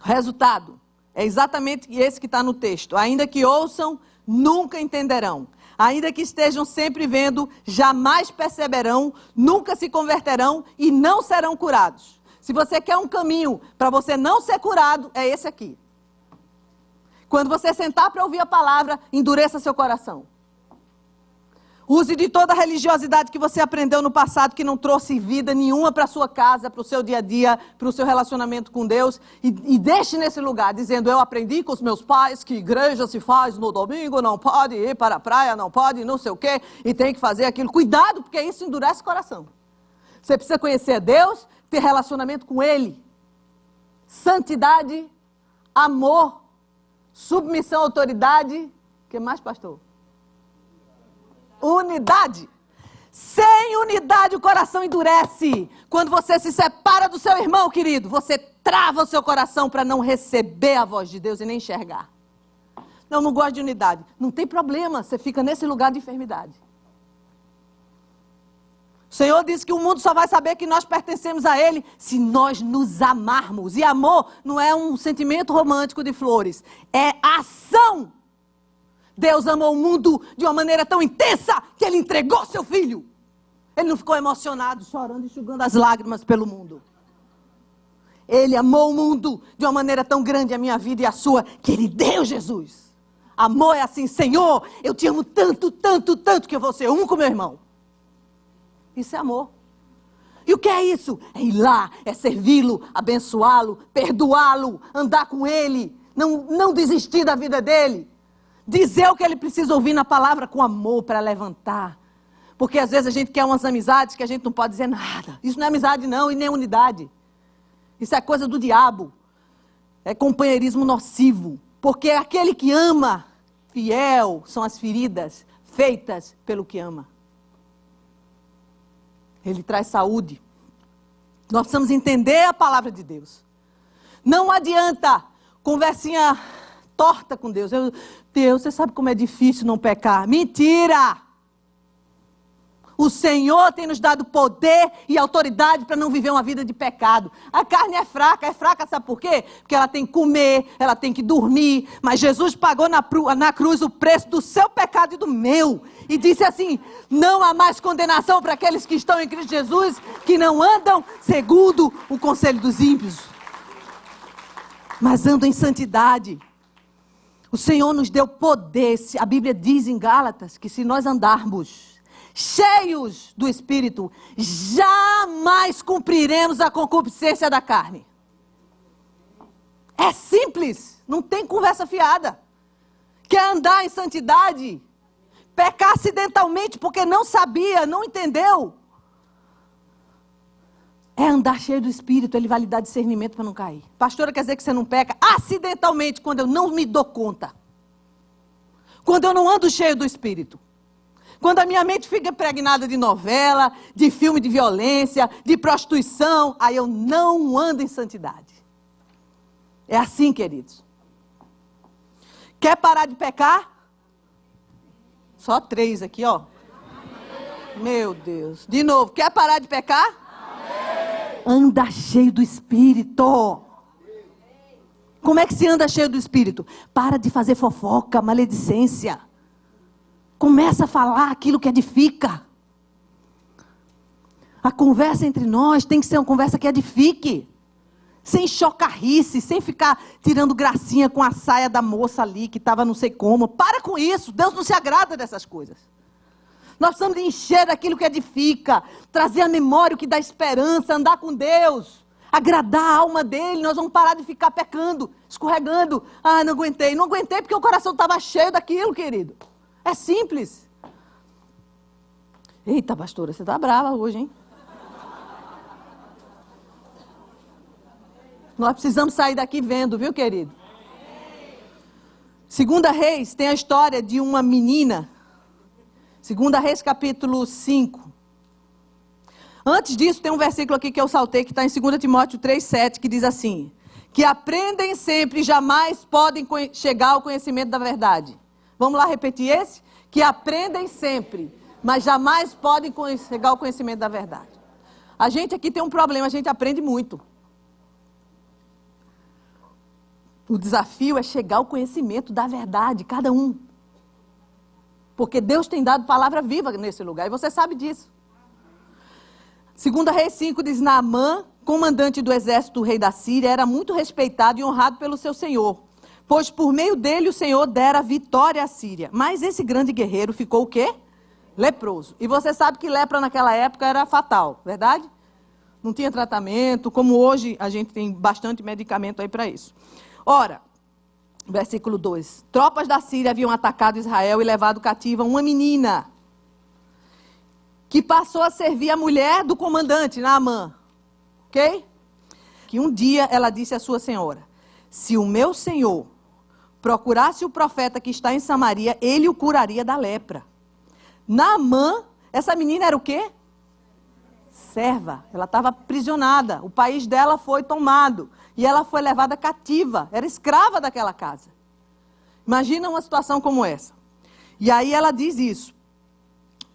Resultado, é exatamente esse que está no texto. Ainda que ouçam, nunca entenderão. Ainda que estejam sempre vendo, jamais perceberão, nunca se converterão e não serão curados. Se você quer um caminho para você não ser curado, é esse aqui. Quando você sentar para ouvir a palavra, endureça seu coração. Use de toda a religiosidade que você aprendeu no passado, que não trouxe vida nenhuma para a sua casa, para o seu dia a dia, para o seu relacionamento com Deus, e deixe nesse lugar, dizendo, eu aprendi com os meus pais que igreja se faz no domingo, não pode ir para a praia, não pode não sei o quê, e tem que fazer aquilo. Cuidado, porque isso endurece o coração. Você precisa conhecer Deus, ter relacionamento com Ele. Santidade, amor, submissão à autoridade. O que mais, pastor? Unidade. Sem unidade o coração endurece. Quando você se separa do seu irmão, querido, você trava o seu coração para não receber a voz de Deus e nem enxergar. Não gosto de unidade. Não tem problema, você fica nesse lugar de enfermidade. O Senhor disse que o mundo só vai saber que nós pertencemos a Ele se nós nos amarmos. E amor não é um sentimento romântico de flores, é ação. Deus amou o mundo de uma maneira tão intensa que Ele entregou seu Filho. Ele não ficou emocionado, chorando, enxugando as lágrimas pelo mundo. Ele amou o mundo de uma maneira tão grande, a minha vida e a sua, que Ele deu Jesus. Amor é assim, Senhor, eu te amo tanto, tanto, tanto que eu vou ser um com meu irmão. Isso é amor. E o que é isso? É ir lá, é servi-lo, abençoá-lo, perdoá-lo, andar com ele, não desistir da vida dele. Dizer o que ele precisa ouvir na palavra com amor para levantar. Porque às vezes a gente quer umas amizades que a gente não pode dizer nada. Isso não é amizade não, e nem unidade. Isso é coisa do diabo. É companheirismo nocivo. Porque aquele que ama, fiel, são as feridas feitas pelo que ama. Ele traz saúde. Nós precisamos entender a palavra de Deus. Não adianta conversinha torta com Deus. Deus, você sabe como é difícil não pecar. Mentira! O Senhor tem nos dado poder e autoridade para não viver uma vida de pecado. A carne é fraca, sabe por quê? Porque ela tem que comer, ela tem que dormir, mas Jesus pagou na cruz o preço do seu pecado e do meu. E disse assim, não há mais condenação para aqueles que estão em Cristo Jesus, que não andam segundo o conselho dos ímpios, mas andam em santidade. O Senhor nos deu poder. A Bíblia diz em Gálatas que se nós andarmos cheios do Espírito, jamais cumpriremos a concupiscência da carne. É simples, não tem conversa fiada. Quer andar em santidade? Pecar acidentalmente porque não sabia, não entendeu. É andar cheio do Espírito, ele vai lhe dar discernimento para não cair. Pastora, quer dizer que você não peca acidentalmente quando eu não me dou conta. Quando eu não ando cheio do Espírito. Quando a minha mente fica impregnada de novela, de filme de violência, de prostituição, aí eu não ando em santidade. É assim, queridos. Quer parar de pecar? Só 3 aqui, ó. Meu Deus. De novo, quer parar de pecar? Anda cheio do Espírito. Como é que se anda cheio do Espírito? Para de fazer fofoca, maledicência. Começa a falar aquilo que edifica. A conversa entre nós tem que ser uma conversa que edifique. Sem chocarrice, sem ficar tirando gracinha com a saia da moça ali, que estava não sei como. Para com isso, Deus não se agrada dessas coisas. Nós precisamos de encher daquilo que edifica, trazer a memória o que dá esperança, andar com Deus, agradar a alma dele. Nós vamos parar de ficar pecando, escorregando. Ah, não aguentei. Não aguentei porque o coração estava cheio daquilo, querido. É simples. Eita, pastora, você está brava hoje, hein? Nós precisamos sair daqui vendo, viu, querido? 2 Reis tem a história de uma menina. 2 Reis, capítulo 5. Antes disso, tem um versículo aqui que eu saltei, que está em 2 Timóteo 3,7, que diz assim: que aprendem sempre e jamais podem chegar ao conhecimento da verdade. Vamos lá repetir esse? Que aprendem sempre, mas jamais podem chegar ao conhecimento da verdade. A gente aqui tem um problema, a gente aprende muito. O desafio é chegar ao conhecimento da verdade, cada um. Porque Deus tem dado palavra viva nesse lugar, e você sabe disso. 2 Reis 5 diz: Naamã, comandante do exército do rei da Síria, era muito respeitado e honrado pelo seu senhor, pois por meio dele o Senhor dera vitória à Síria. Mas esse grande guerreiro ficou o quê? Leproso. E você sabe que lepra naquela época era fatal, verdade? Não tinha tratamento, como hoje a gente tem bastante medicamento aí para isso. Ora, versículo 2. Tropas da Síria haviam atacado Israel e levado cativa uma menina, que passou a servir a mulher do comandante, Naamã. Ok? Que um dia ela disse à sua senhora: se o meu senhor procurasse o profeta que está em Samaria, ele o curaria da lepra. Naamã, essa menina era o quê? Serva. Ela estava aprisionada. O país dela foi tomado. E ela foi levada cativa. Era escrava daquela casa. Imagina uma situação como essa. E aí ela diz isso.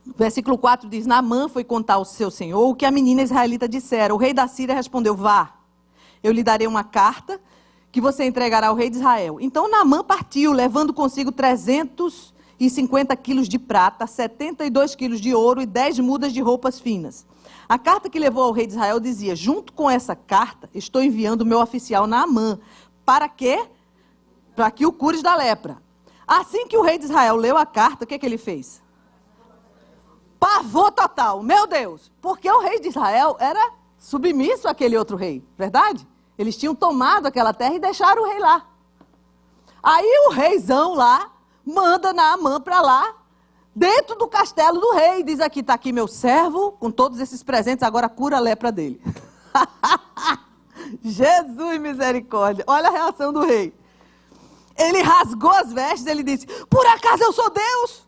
Versículo 4 diz: Naamã foi contar ao seu senhor o que a menina israelita dissera. O rei da Síria respondeu: vá, eu lhe darei uma carta que você entregará ao rei de Israel. Então Naamã partiu, levando consigo 350 quilos de prata, 72 quilos de ouro e 10 mudas de roupas finas. A carta que levou ao rei de Israel dizia: junto com essa carta, estou enviando o meu oficial Naamã. Para quê? Para que o cures da lepra. Assim que o rei de Israel leu a carta, o que ele fez? Pavor total, meu Deus. Porque o rei de Israel era submisso àquele outro rei, verdade? Eles tinham tomado aquela terra e deixaram o rei lá. Aí o reizão lá manda Naamã para lá, dentro do castelo do rei. Diz aqui: está aqui meu servo, com todos esses presentes, agora cura a lepra dele. Jesus misericórdia. Olha a reação do rei. Ele rasgou as vestes, ele disse: por acaso eu sou Deus,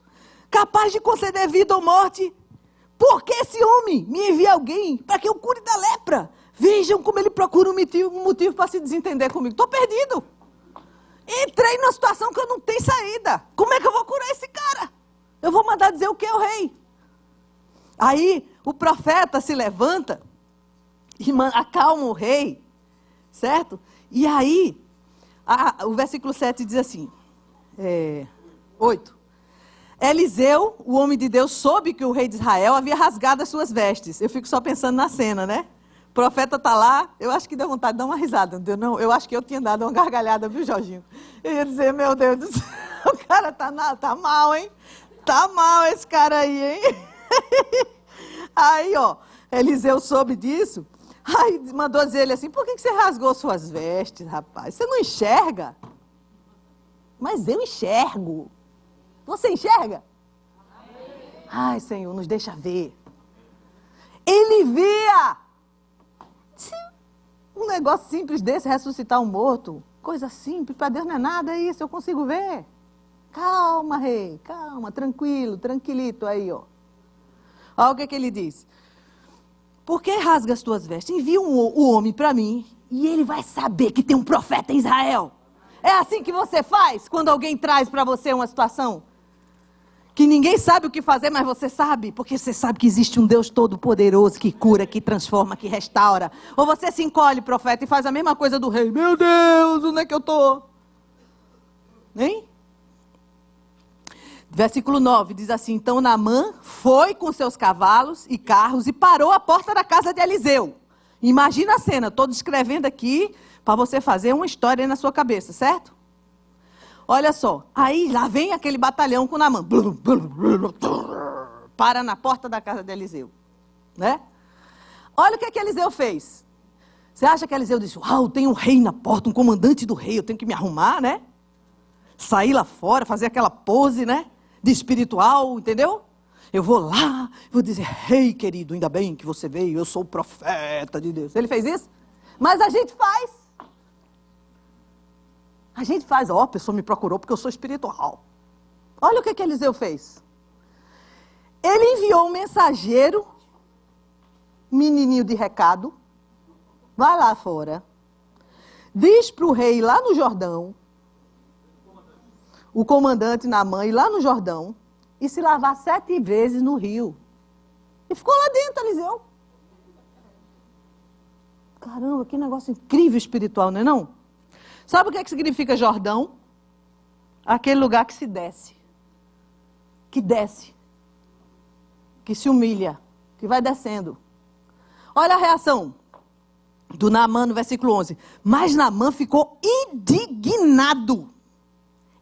capaz de conceder vida ou morte? Por que esse homem me envia alguém para que eu cure da lepra? Vejam como ele procura um motivo para se desentender comigo. Estou perdido. Entrei numa situação que eu não tenho saída. Como é que eu vou curar esse cara? Eu vou mandar dizer o que ao rei? Aí o profeta se levanta e acalma o rei, certo? E aí, o versículo 7 diz assim, 8. Eliseu, o homem de Deus, soube que o rei de Israel havia rasgado as suas vestes. Eu fico só pensando na cena, né? O profeta está lá, eu acho que deu vontade de dar uma risada, não deu não? Eu acho que eu tinha dado uma gargalhada, viu, Jorginho? Eu ia dizer, meu Deus do céu, o cara tá mal, hein? Tá mal esse cara aí, hein? Aí, ó, Eliseu soube disso, aí mandou dizer ele assim, por que você rasgou suas vestes, rapaz? Você não enxerga? Mas eu enxergo. Você enxerga? Ai, Senhor, nos deixa ver. Ele via. Um negócio simples desse, ressuscitar um morto, coisa simples, para Deus não é nada isso, eu consigo ver. Calma, rei, calma, tranquilo, tranquilito aí, ó. Olha o que ele diz. Por que rasga as tuas vestes? Envia o homem para mim e ele vai saber que tem um profeta em Israel. É assim que você faz quando alguém traz para você uma situação que ninguém sabe o que fazer, mas você sabe, porque você sabe que existe um Deus todo-poderoso que cura, que transforma, que restaura. Ou você se encolhe, profeta, e faz a mesma coisa do rei. Meu Deus, onde é que eu estou? Hein? Versículo 9 diz assim, então Naamã foi com seus cavalos e carros e parou à porta da casa de Eliseu. Imagina a cena, estou descrevendo aqui para você fazer uma história aí na sua cabeça, certo? Olha só, aí lá vem aquele batalhão com Naamã. Para na porta da casa de Eliseu. Né? Olha o que Eliseu fez. Você acha que Eliseu disse, uau, tem um rei na porta, um comandante do rei, eu tenho que me arrumar, né? Sair lá fora, fazer aquela pose, né? De espiritual, entendeu? Eu vou lá, vou dizer, rei querido, ainda bem que você veio, eu sou o profeta de Deus. Ele fez isso? Mas a gente faz. A gente faz, ó, a pessoa me procurou porque eu sou espiritual. Olha o que Eliseu fez. Ele enviou um mensageiro, menininho de recado, vai lá fora, diz para o rei lá no Jordão, o comandante Naamã ir lá no Jordão, e se lavar 7 vezes no rio. E ficou lá dentro, Eliseu. Caramba, que negócio incrível espiritual, não é não? Sabe o que significa Jordão? Aquele lugar que se desce. Que desce. Que se humilha. Que vai descendo. Olha a reação do Naamã no versículo 11. Mas Naamã ficou indignado.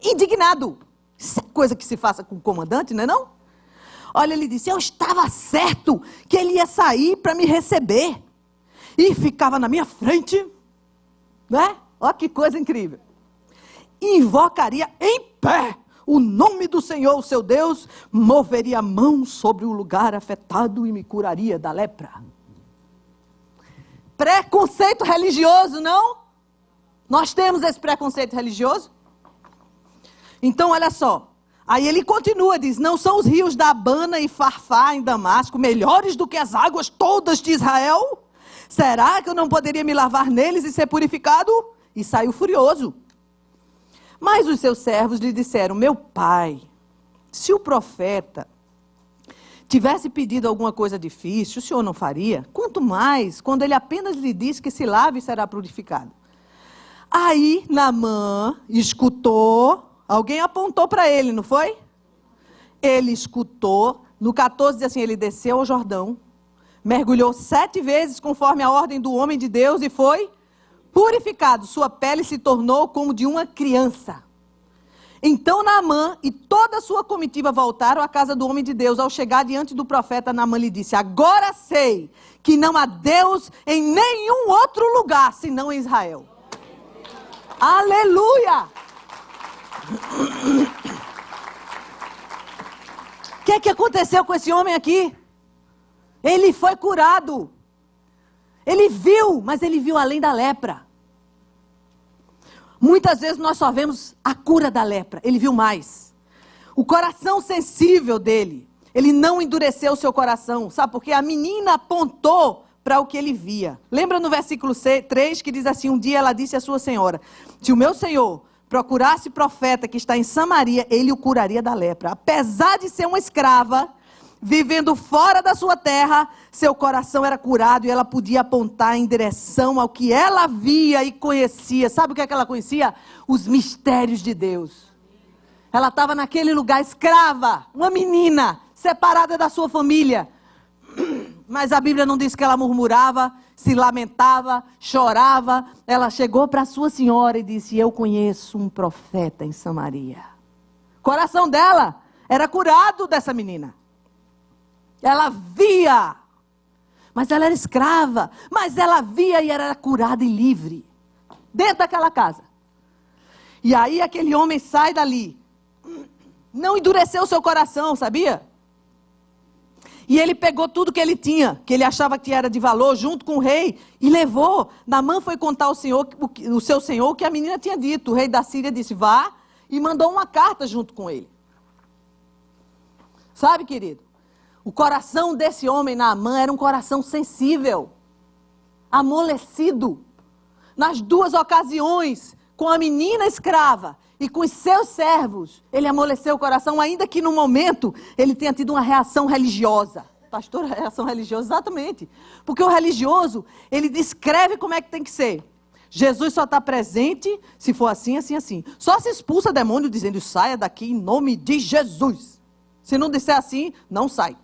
Indignado. Isso é coisa que se faça com o comandante, não é não? Olha, ele disse, eu estava certo que ele ia sair para me receber. E ficava na minha frente, né? Olha que coisa incrível. Invocaria em pé o nome do Senhor, o seu Deus, moveria a mão sobre o lugar afetado e me curaria da lepra. Preconceito religioso, não? Nós temos esse preconceito religioso? Então, olha só. Aí ele continua, diz, não são os rios da Abana e Farfá em Damasco melhores do que as águas todas de Israel? Será que eu não poderia me lavar neles e ser purificado? E saiu furioso. Mas os seus servos lhe disseram, meu pai, se o profeta tivesse pedido alguma coisa difícil, o senhor não faria? Quanto mais, quando ele apenas lhe disse que se lave e será purificado. Aí Naamã escutou, alguém apontou para ele, não foi? Ele escutou, no 14 diz assim, ele desceu ao Jordão, mergulhou 7 vezes conforme a ordem do homem de Deus e foi purificado. Sua pele se tornou como de uma criança. Então Naamã e toda a sua comitiva voltaram à casa do homem de Deus. Ao chegar diante do profeta, Naamã lhe disse, agora sei que não há Deus em nenhum outro lugar, senão em Israel. Aleluia! O que aconteceu com esse homem aqui? Ele foi curado. Ele viu, mas ele viu além da lepra. Muitas vezes nós só vemos a cura da lepra. Ele viu mais. O coração sensível dele. Ele não endureceu o seu coração. Sabe por quê? A menina apontou para o que ele via. Lembra no versículo 3 que diz assim, um dia ela disse à sua senhora, se o meu senhor procurasse profeta que está em Samaria, ele o curaria da lepra. Apesar de ser uma escrava, vivendo fora da sua terra, seu coração era curado e ela podia apontar em direção ao que ela via e conhecia. Sabe o que é que ela conhecia? Os mistérios de Deus. Ela estava naquele lugar escrava, uma menina, separada da sua família. Mas a Bíblia não diz que ela murmurava, se lamentava, chorava. Ela chegou para a sua senhora e disse: eu conheço um profeta em Samaria. O coração dela era curado dessa menina. Ela via, mas ela era escrava, mas ela via e era curada e livre, dentro daquela casa. E aí aquele homem sai dali, não endureceu o seu coração, sabia? E ele pegou tudo que ele tinha, que ele achava que era de valor, junto com o rei, e levou. Naamã foi contar ao senhor, o seu senhor o que a menina tinha dito. O rei da Síria disse: vá, e mandou uma carta junto com ele. Sabe, querido? O coração desse homem, Naamã, era um coração sensível, amolecido. Nas duas ocasiões, com a menina escrava e com os seus servos, ele amoleceu o coração, ainda que no momento ele tenha tido uma reação religiosa. Pastor, reação religiosa, exatamente. Porque o religioso, ele descreve como é que tem que ser. Jesus só está presente se for assim, assim, assim. Só se expulsa demônio dizendo: saia daqui em nome de Jesus. Se não disser assim, não sai.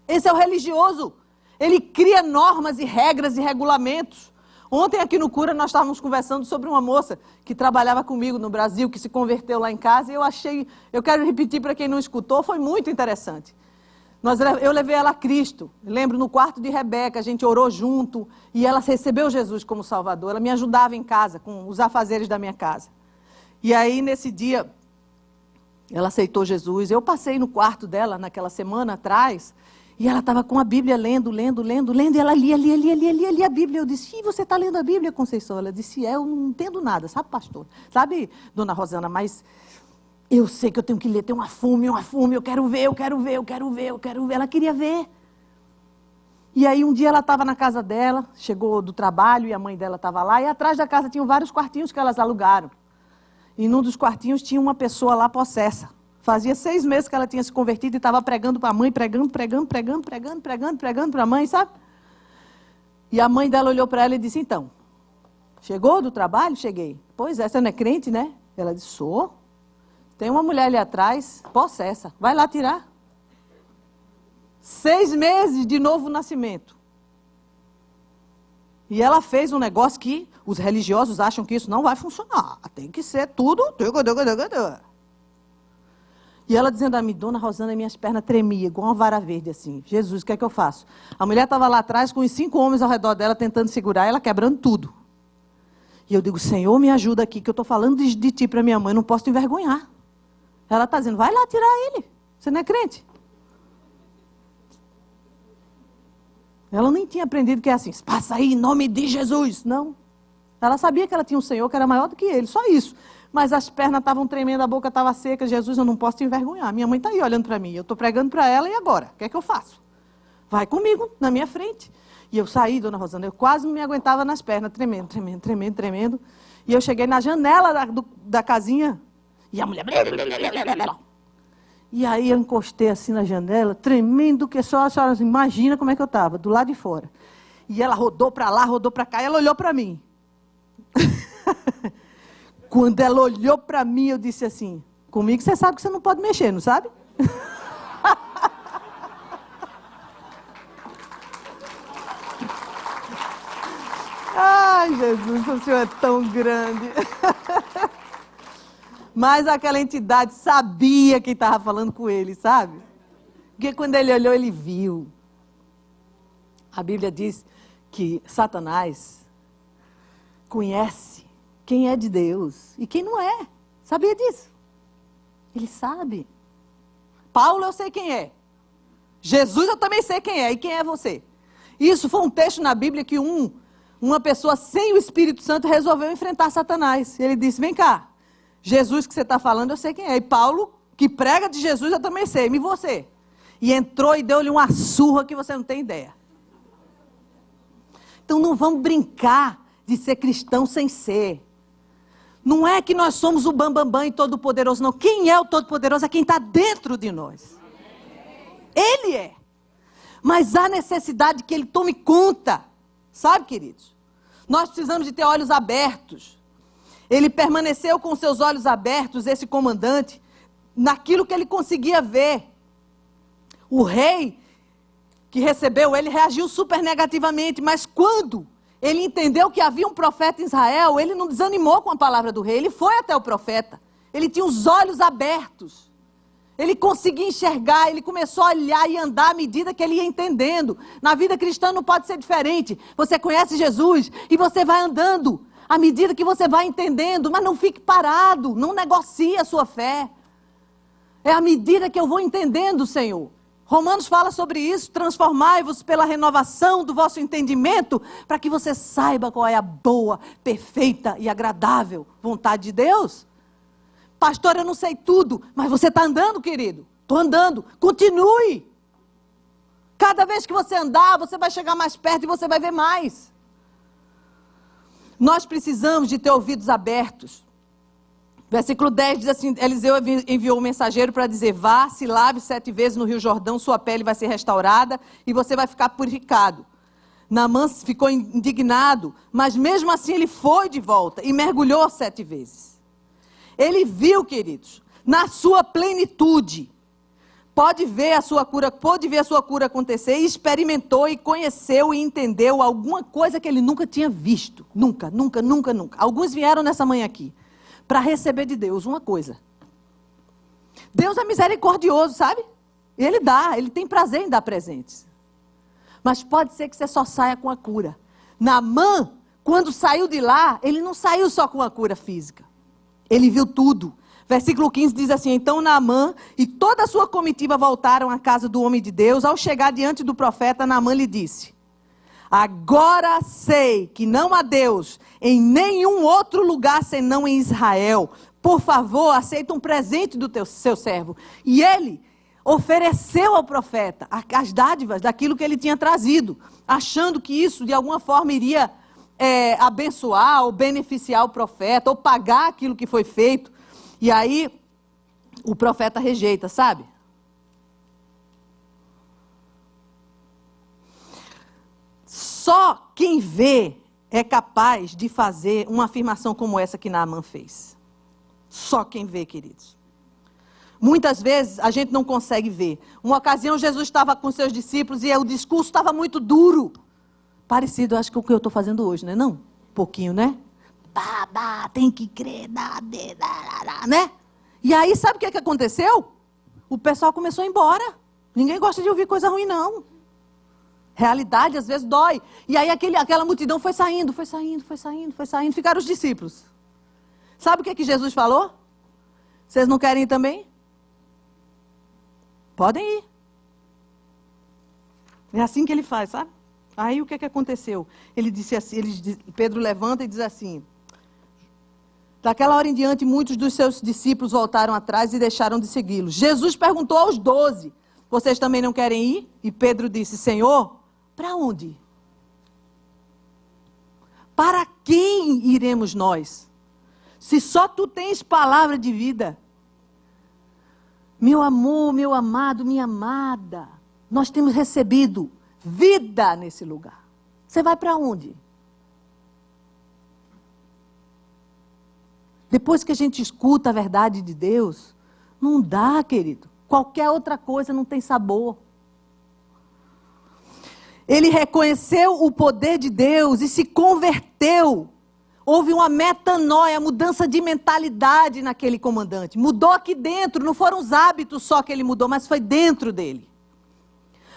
Esse é o religioso. Ele cria normas e regras e regulamentos. Ontem aqui no Cura nós estávamos conversando sobre uma moça que trabalhava comigo no Brasil, que se converteu lá em casa, e eu quero repetir para quem não escutou, foi muito interessante. Eu levei ela a Cristo. Lembro, no quarto de Rebeca, a gente orou junto, e ela recebeu Jesus como Salvador. Ela me ajudava em casa, com os afazeres da minha casa. E aí, nesse dia, ela aceitou Jesus. Eu passei no quarto dela, naquela semana atrás, e ela estava com a Bíblia lendo, e ela lia a Bíblia. Eu disse: e você está lendo a Bíblia, Conceição? Ela disse: eu não entendo nada, sabe, pastor? Sabe, dona Rosana, mas eu sei que eu tenho que ler, tem uma fome, eu quero ver. Ela queria ver. E aí um dia ela estava na casa dela, chegou do trabalho e a mãe dela estava lá, e atrás da casa tinham vários quartinhos que elas alugaram. E num dos quartinhos tinha uma pessoa lá possessa. Fazia 6 meses que ela tinha se convertido e estava pregando para a mãe, pregando para a mãe, sabe? E a mãe dela olhou para ela e disse: então, chegou do trabalho? Cheguei. Pois é, você não é crente, né? Ela disse: sou. Tem uma mulher ali atrás, possessa, vai lá tirar. 6 meses de novo nascimento. E ela fez um negócio que os religiosos acham que isso não vai funcionar. Tem que ser tudo. E ela dizendo a mim: dona Rosana, minhas pernas tremiam, igual uma vara verde assim. Jesus, o que é que eu faço? A mulher estava lá atrás com os 5 homens ao redor dela, tentando segurar, ela quebrando tudo. E eu digo: Senhor, me ajuda aqui, que eu estou falando de ti para minha mãe, não posso te envergonhar. Ela está dizendo: vai lá tirar ele, você não é crente? Ela nem tinha aprendido que é assim: passa aí em nome de Jesus. Não. Ela sabia que ela tinha um Senhor que era maior do que ele, só isso. Mas as pernas estavam tremendo, a boca estava seca. Jesus, eu não posso te envergonhar. Minha mãe está aí olhando para mim. Eu estou pregando para ela, e agora? O que é que eu faço? Vai comigo, na minha frente. E eu saí, dona Rosana, eu quase não me aguentava nas pernas, tremendo. E eu cheguei na janela da casinha, e a mulher... E aí eu encostei assim na janela, tremendo, que só a senhora imagina como é que eu estava, do lado de fora. E ela rodou para lá, rodou para cá, e ela olhou para mim. Quando ela olhou para mim, eu disse assim: comigo você sabe que você não pode mexer, não sabe? Ai, Jesus, o Senhor é tão grande. Mas aquela entidade sabia quem estava falando com ele, sabe? Porque quando ele olhou, ele viu. A Bíblia diz que Satanás conhece quem é de Deus e quem não é. Sabia disso? Ele sabe. Paulo eu sei quem é. Jesus eu também sei quem é. E quem é você? Isso foi um texto na Bíblia que uma pessoa sem o Espírito Santo resolveu enfrentar Satanás. Ele disse: vem cá, Jesus que você está falando eu sei quem é. E Paulo, que prega de Jesus, eu também sei. E você? E entrou e deu-lhe uma surra que você não tem ideia. Então não vamos brincar de ser cristão sem ser. Não é que nós somos o bambambam e todo-poderoso, não. Quem é o todo-poderoso é quem está dentro de nós. Ele é. Mas há necessidade que ele tome conta. Sabe, queridos? Nós precisamos de ter olhos abertos. Ele permaneceu com seus olhos abertos, esse comandante, naquilo que ele conseguia ver. O rei que recebeu, ele reagiu super negativamente, mas quando ele entendeu que havia um profeta em Israel, ele não desanimou com a palavra do rei, ele foi até o profeta. Ele tinha os olhos abertos. Ele conseguia enxergar, ele começou a olhar e andar à medida que ele ia entendendo. Na vida cristã não pode ser diferente. Você conhece Jesus e você vai andando à medida que você vai entendendo, mas não fique parado, não negocie a sua fé. É à medida que eu vou entendendo, Senhor. Romanos fala sobre isso, transformai-vos pela renovação do vosso entendimento, para que você saiba qual é a boa, perfeita e agradável vontade de Deus. Pastor, eu não sei tudo, mas você está andando, querido? Estou andando, continue. Cada vez que você andar, você vai chegar mais perto e você vai ver mais. Nós precisamos de ter ouvidos abertos. Versículo 10 diz assim, Eliseu enviou um mensageiro para dizer, vá, se lave 7 vezes no Rio Jordão, sua pele vai ser restaurada e você vai ficar purificado. Naamã ficou indignado, mas mesmo assim ele foi de volta e mergulhou 7 vezes. Ele viu, queridos, na sua plenitude, pôde ver a sua cura acontecer e experimentou e conheceu e entendeu alguma coisa que ele nunca tinha visto. Nunca. Alguns vieram nessa manhã aqui para receber de Deus uma coisa. Deus é misericordioso, sabe? Ele dá, ele tem prazer em dar presentes. Mas pode ser que você só saia com a cura. Naamã, quando saiu de lá, ele não saiu só com a cura física. Ele viu tudo. Versículo 15 diz assim, então Naamã e toda a sua comitiva voltaram à casa do homem de Deus. Ao chegar diante do profeta, Naamã lhe disse, agora sei que não há Deus em nenhum outro lugar senão em Israel. Por favor, aceita um presente do seu servo. E ele ofereceu ao profeta as dádivas daquilo que ele tinha trazido, achando que isso de alguma forma iria abençoar ou beneficiar o profeta, ou pagar aquilo que foi feito. E aí, o profeta rejeita, sabe? Só quem vê é capaz de fazer uma afirmação como essa que Naamã fez. Só quem vê, queridos. Muitas vezes a gente não consegue ver. Uma ocasião Jesus estava com seus discípulos e o discurso estava muito duro. Parecido, acho que é o que eu estou fazendo hoje, né? Não? Um pouquinho, né? Tem que crer, né? E aí, sabe o que aconteceu? O pessoal começou a ir embora. Ninguém gosta de ouvir coisa ruim, não. Realidade, às vezes, dói. E aí, aquela multidão foi saindo. Ficaram os discípulos. Sabe o que Jesus falou? Vocês não querem ir também? Podem ir. É assim que ele faz, sabe? Aí o que aconteceu? Ele disse assim, Pedro levanta e diz assim, daquela hora em diante, muitos dos seus discípulos voltaram atrás e deixaram de segui-lo. Jesus perguntou aos 12, vocês também não querem ir? E Pedro disse, Senhor, para onde? Para quem iremos nós? Se só tu tens palavra de vida. Meu amor, meu amado, minha amada, nós temos recebido vida nesse lugar. Você vai para onde? Depois que a gente escuta a verdade de Deus, não dá, querido. Qualquer outra coisa não tem sabor. Ele reconheceu o poder de Deus e se converteu. Houve uma metanoia, mudança de mentalidade naquele comandante. Mudou aqui dentro, não foram os hábitos só que ele mudou, mas foi dentro dele.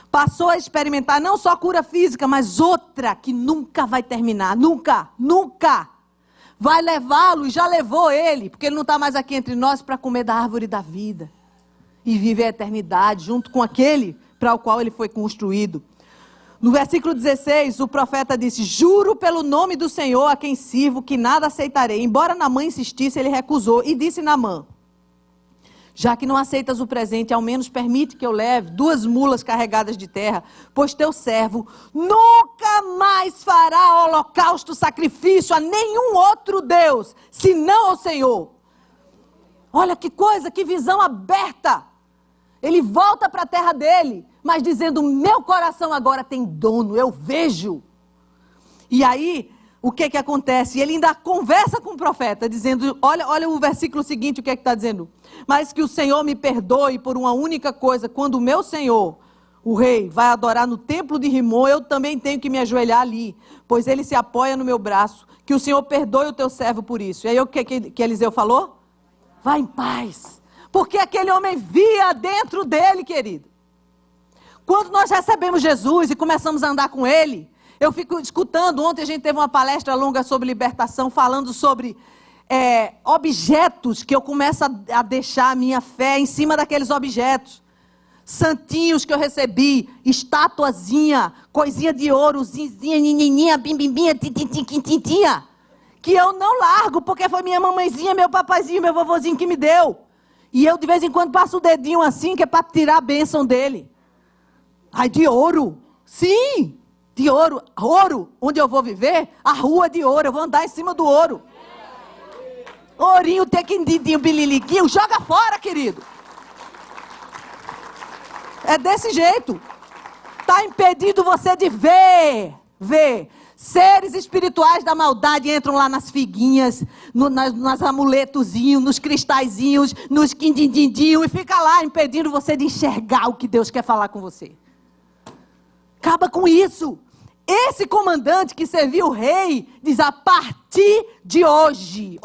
Passou a experimentar não só cura física, mas outra que nunca vai terminar. Nunca. Vai levá-lo, e já levou ele, porque ele não está mais aqui entre nós para comer da árvore da vida. E viver a eternidade junto com aquele para o qual ele foi construído. No versículo 16, o profeta disse, juro pelo nome do Senhor a quem sirvo que nada aceitarei. Embora Naamã insistisse, ele recusou e disse Naamã, já que não aceitas o presente, ao menos permite que eu leve 2 mulas carregadas de terra, pois teu servo nunca mais fará holocausto, sacrifício a nenhum outro Deus, senão ao Senhor. Olha que coisa, que visão aberta. Ele volta para a terra dele, mas dizendo, meu coração agora tem dono, eu vejo. E aí, o que acontece? Ele ainda conversa com o profeta, dizendo, olha o versículo seguinte, o que está dizendo? Mas que o Senhor me perdoe por uma única coisa, quando o meu Senhor, o rei, vai adorar no templo de Rimon, eu também tenho que me ajoelhar ali, pois ele se apoia no meu braço. Que o Senhor perdoe o teu servo por isso. E aí o que Eliseu falou? Vai em paz. Porque aquele homem via dentro dele, querido. Quando nós recebemos Jesus e começamos a andar com ele, eu fico escutando, ontem a gente teve uma palestra longa sobre libertação, falando sobre objetos que eu começo a deixar a minha fé em cima daqueles objetos. Santinhos que eu recebi, estatuazinha, coisinha de ouro, zinzinha, nininha, bimbimbinha, tintinha, que eu não largo, porque foi minha mamãezinha, meu papaizinho, meu vovozinho que me deu. E eu de vez em quando passo o dedinho assim, que é para tirar a bênção dele. Ai, de ouro, sim, de ouro. Ouro, onde eu vou viver, a rua de ouro, eu vou andar em cima do ouro. Ourinho, tequindidinho, bililiquinho, joga fora, querido. É desse jeito. Está impedindo você de ver. Seres espirituais da maldade entram lá nas figuinhas, nas amuletozinhos, nos cristalzinhos, nos quindindindinhos, e fica lá impedindo você de enxergar o que Deus quer falar com você. Acaba com isso. Esse comandante que serviu o rei diz: a partir de hoje,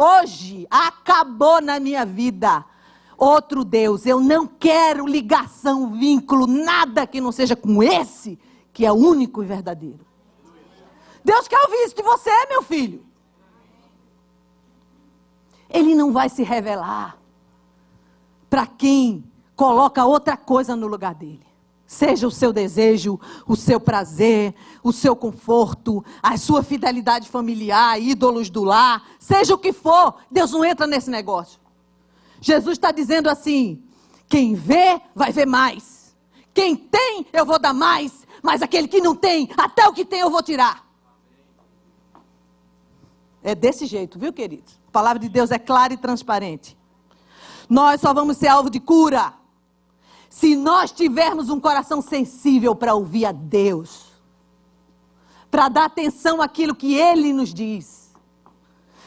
acabou na minha vida outro Deus. Eu não quero ligação, vínculo, nada que não seja com esse, que é o único e verdadeiro. Deus quer ouvir isso de você, meu filho. Ele não vai se revelar para quem coloca outra coisa no lugar dele. Seja o seu desejo, o seu prazer, o seu conforto, a sua fidelidade familiar, ídolos do lar, seja o que for, Deus não entra nesse negócio. Jesus está dizendo assim: quem vê, vai ver mais. Quem tem, eu vou dar mais. Mas aquele que não tem, até o que tem eu vou tirar. É desse jeito, viu, queridos? A palavra de Deus é clara e transparente. Nós só vamos ser alvo de cura se nós tivermos um coração sensível para ouvir a Deus, para dar atenção àquilo que Ele nos diz,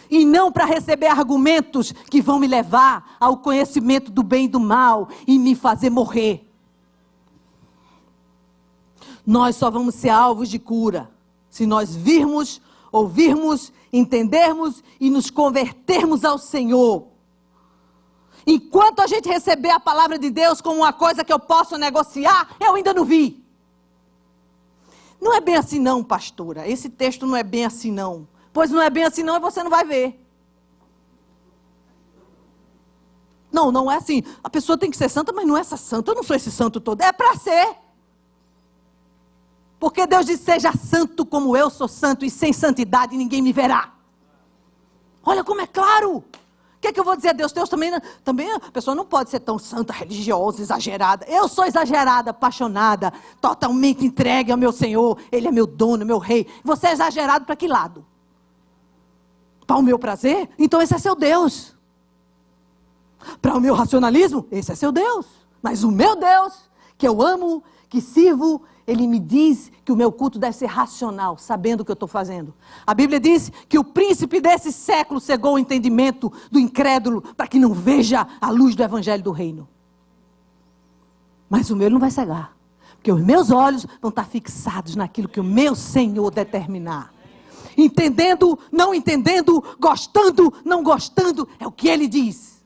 e não para receber argumentos que vão me levar ao conhecimento do bem e do mal e me fazer morrer. Nós só vamos ser alvos de cura se nós virmos, ouvirmos, entendermos e nos convertermos ao Senhor. Enquanto a gente receber a palavra de Deus como uma coisa que eu posso negociar, eu ainda não vi. Não é bem assim não, pastora. Esse texto não é bem assim não. Pois não é bem assim não e você não vai ver. Não é assim. A pessoa tem que ser santa, mas não é essa santa. Eu não sou esse santo todo. É para ser. Porque Deus diz: seja santo como eu sou santo, e sem santidade ninguém me verá. Olha como é claro. O que é que eu vou dizer a Deus? Deus também a pessoa não pode ser tão santa, religiosa, exagerada. Eu sou exagerada, apaixonada, totalmente entregue ao meu Senhor. Ele é meu dono, meu rei. Você é exagerado para que lado? Para o meu prazer? Então esse é seu Deus. Para o meu racionalismo? Esse é seu Deus. Mas o meu Deus, que eu amo, que sirvo, Ele me diz que o meu culto deve ser racional, sabendo o que eu estou fazendo. A Bíblia diz que o príncipe desse século cegou o entendimento do incrédulo para que não veja a luz do evangelho do reino. Mas o meu não vai cegar, porque os meus olhos vão estar fixados naquilo que o meu Senhor determinar. Entendendo, não entendendo, gostando, não gostando, é o que Ele diz.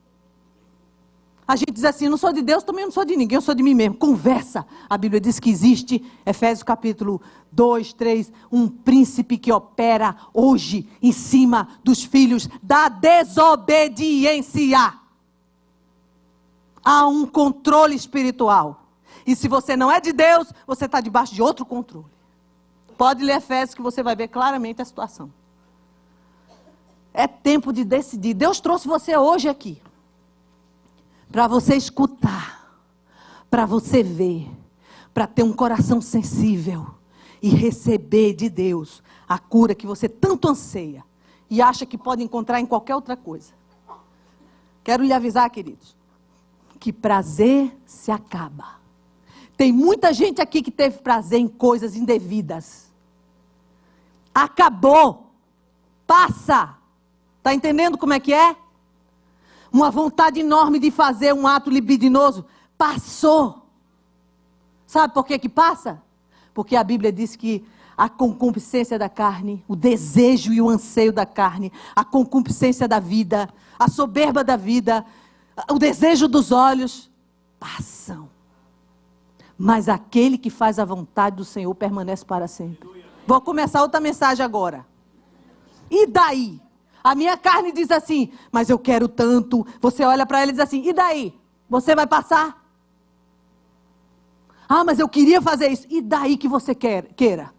A gente diz assim: não sou de Deus, também não sou de ninguém, eu sou de mim mesmo. Conversa. A Bíblia diz que existe, Efésios capítulo 2, 3, um príncipe que opera hoje em cima dos filhos da desobediência. Há um controle espiritual. E se você não é de Deus, você está debaixo de outro controle. Pode ler Efésios que você vai ver claramente a situação. É tempo de decidir. Deus trouxe você hoje aqui para você escutar, para você ver, para ter um coração sensível e receber de Deus a cura que você tanto anseia e acha que pode encontrar em qualquer outra coisa. Quero lhe avisar, queridos, que prazer se acaba. Tem muita gente aqui que teve prazer em coisas indevidas. Acabou. Passa. Está entendendo como é que é? Uma vontade enorme de fazer um ato libidinoso. Passou. Sabe por que que passa? Porque a Bíblia diz que a concupiscência da carne, o desejo e o anseio da carne, a concupiscência da vida, a soberba da vida, o desejo dos olhos, passam. Mas aquele que faz a vontade do Senhor permanece para sempre. Vou começar outra mensagem agora. E daí? A minha carne diz assim, mas eu quero tanto. Você olha para ela e diz assim, e daí? Você vai passar? Ah, mas eu queria fazer isso. E daí que você queira?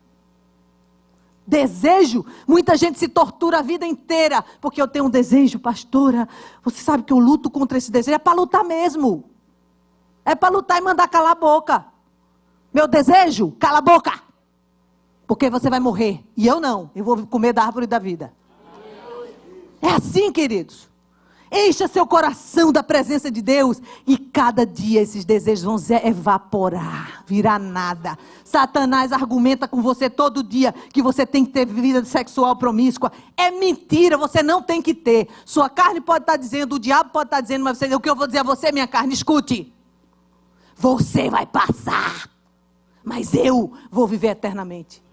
Desejo, muita gente se tortura a vida inteira, porque eu tenho um desejo, pastora, você sabe que eu luto contra esse desejo, é para lutar mesmo, é para lutar e mandar calar a boca, meu desejo, cala a boca, porque você vai morrer, e eu não, eu vou comer da árvore da vida, é assim, queridos. Encha seu coração da presença de Deus e cada dia esses desejos vão se evaporar, virar nada. Satanás argumenta com você todo dia que você tem que ter vida sexual promíscua. É mentira, você não tem que ter. Sua carne pode estar dizendo, o diabo pode estar dizendo, mas o que eu vou dizer a você, minha carne, escute. Você vai passar, mas eu vou viver eternamente.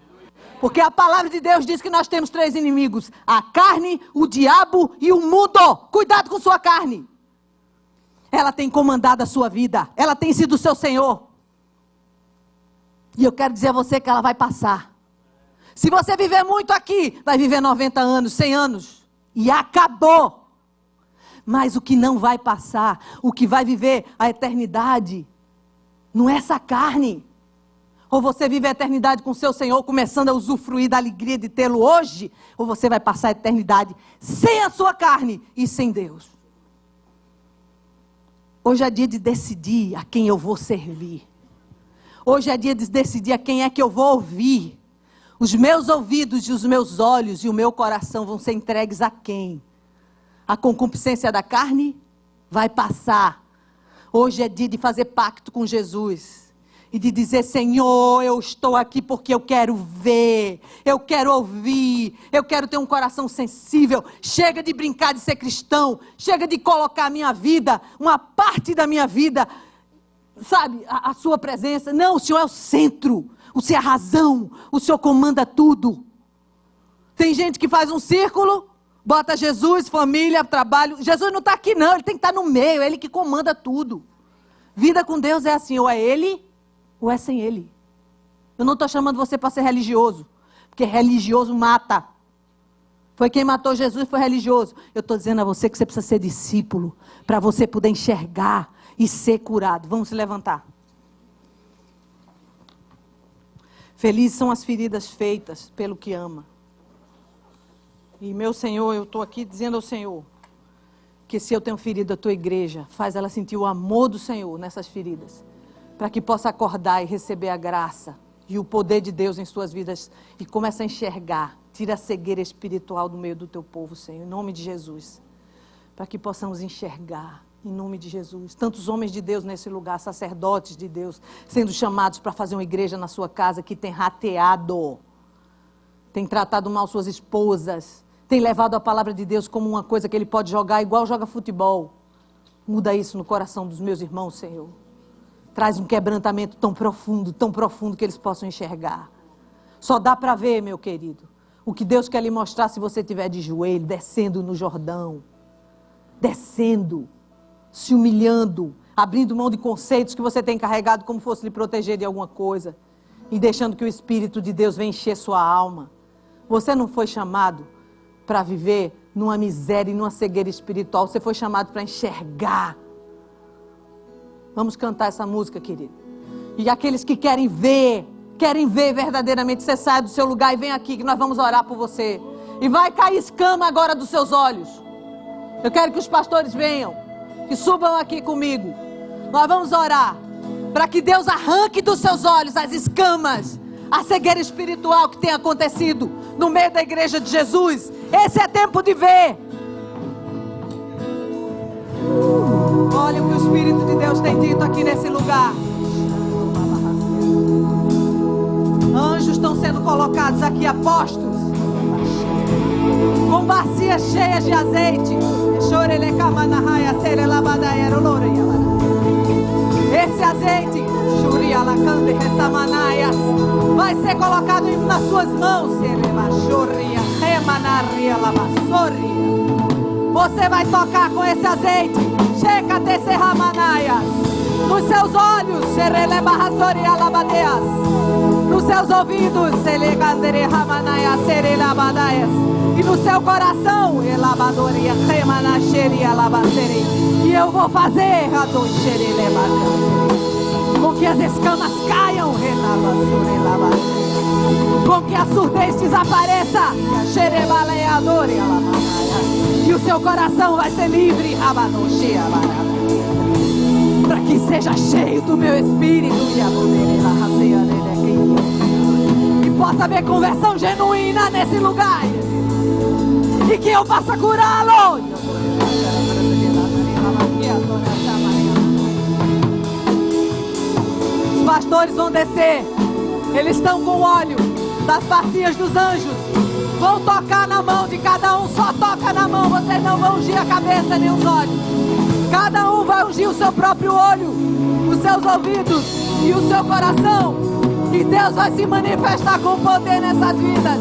Porque a palavra de Deus diz que nós temos 3 inimigos. A carne, o diabo e o mundo. Cuidado com sua carne. Ela tem comandado a sua vida. Ela tem sido o seu Senhor. E eu quero dizer a você que ela vai passar. Se você viver muito aqui, vai viver 90 anos, 100 anos. E acabou. Mas o que não vai passar, o que vai viver a eternidade, não é essa carne. Ou você vive a eternidade com o seu Senhor, começando a usufruir da alegria de tê-lo hoje, ou você vai passar a eternidade sem a sua carne e sem Deus. Hoje é dia de decidir a quem eu vou servir. Hoje é dia de decidir a quem é que eu vou ouvir. Os meus ouvidos e os meus olhos e o meu coração vão ser entregues a quem? A concupiscência da carne vai passar. Hoje é dia de fazer pacto com Jesus. E de dizer, Senhor, eu estou aqui porque eu quero ver, eu quero ouvir, eu quero ter um coração sensível. Chega de brincar de ser cristão, chega de colocar a minha vida, uma parte da minha vida, sabe, a sua presença. Não, o Senhor é o centro, o Senhor é a razão, o Senhor comanda tudo. Tem gente que faz um círculo, bota Jesus, família, trabalho. Jesus não está aqui não, ele tem que estar no meio, é ele que comanda tudo. Vida com Deus é assim, ou é ele, ou é sem ele. Eu não estou chamando você para ser religioso, porque religioso mata. Foi quem matou Jesus, foi religioso. Eu estou dizendo a você que você precisa ser discípulo, para você poder enxergar e ser curado. Vamos se levantar. Felizes são as feridas feitas pelo que ama. E meu Senhor, eu estou aqui dizendo ao Senhor, que se eu tenho ferido a tua igreja, faz ela sentir o amor do Senhor nessas feridas, para que possa acordar e receber a graça e o poder de Deus em suas vidas e comece a enxergar, tira a cegueira espiritual do meio do teu povo, Senhor, em nome de Jesus, para que possamos enxergar, em nome de Jesus, tantos homens de Deus nesse lugar, sacerdotes de Deus, sendo chamados para fazer uma igreja na sua casa, que tem rateado, tem tratado mal suas esposas, tem levado a palavra de Deus como uma coisa que ele pode jogar igual joga futebol. Muda isso no coração dos meus irmãos, Senhor. Traz um quebrantamento tão profundo que eles possam enxergar. Só dá para ver, meu querido, o que Deus quer lhe mostrar se você estiver de joelho, descendo no Jordão. Descendo, se humilhando, abrindo mão de conceitos que você tem carregado como fosse lhe proteger de alguma coisa. E deixando que o Espírito de Deus venha encher sua alma. Você não foi chamado para viver numa miséria e numa cegueira espiritual. Você foi chamado para enxergar. Vamos cantar essa música, querido. E aqueles que querem ver verdadeiramente, você sai do seu lugar e vem aqui que nós vamos orar por você. E vai cair escama agora dos seus olhos. Eu quero que os pastores venham, que subam aqui comigo. Nós vamos orar para que Deus arranque dos seus olhos as escamas, a cegueira espiritual que tem acontecido no meio da igreja de Jesus. Esse é tempo de ver. Olha o que o Espírito de Deus tem dito aqui nesse lugar. Anjos estão sendo colocados aqui, apóstolos, com bacias cheias de azeite. Esse azeite Vai ser colocado nas suas mãos. Você vai tocar com esse azeite. Checa Tesserramanaias. Nos seus olhos, nos seus ouvidos, e no seu coração, e eu vou fazer com que as escamas caiam, com que a surdez desapareça, e o seu coração vai ser livre, para que seja cheio do meu espírito e possa haver conversão genuína nesse lugar e que eu possa curá-lo. Os pastores vão descer, eles estão com óleo das bacias dos anjos, vão tocar na mão de cada um. Só toca na mão, vocês não vão ungir a cabeça nem os olhos. Cada um vai ungir o seu próprio olho, os seus ouvidos e o seu coração. E Deus vai se manifestar com poder nessas vidas,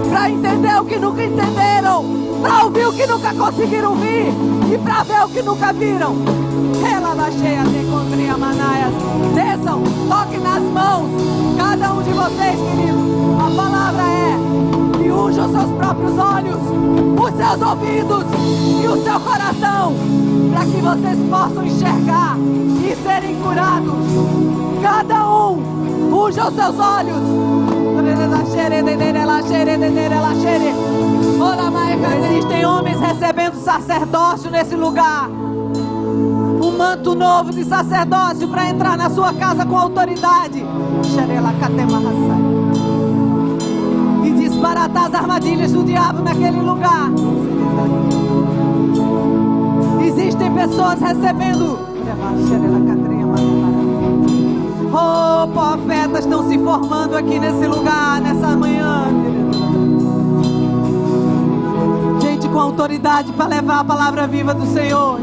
para entender o que nunca entenderam, para ouvir o que nunca conseguiram ouvir e para ver o que nunca viram. Ela vai cheia de contria manaias. Desçam, toquem nas mãos, cada um de vocês, queridos. A palavra é: e unja os seus próprios olhos, os seus ouvidos e o seu coração, para que vocês possam enxergar e serem curados. Cada um unja os seus olhos. Existem homens recebendo sacerdócio nesse lugar, um manto novo de sacerdócio para entrar na sua casa com autoridade e desbaratar as armadilhas do diabo naquele lugar. Existem pessoas recebendo, profetas estão se formando aqui nesse lugar, nessa manhã. Gente com autoridade para levar a palavra viva do Senhor.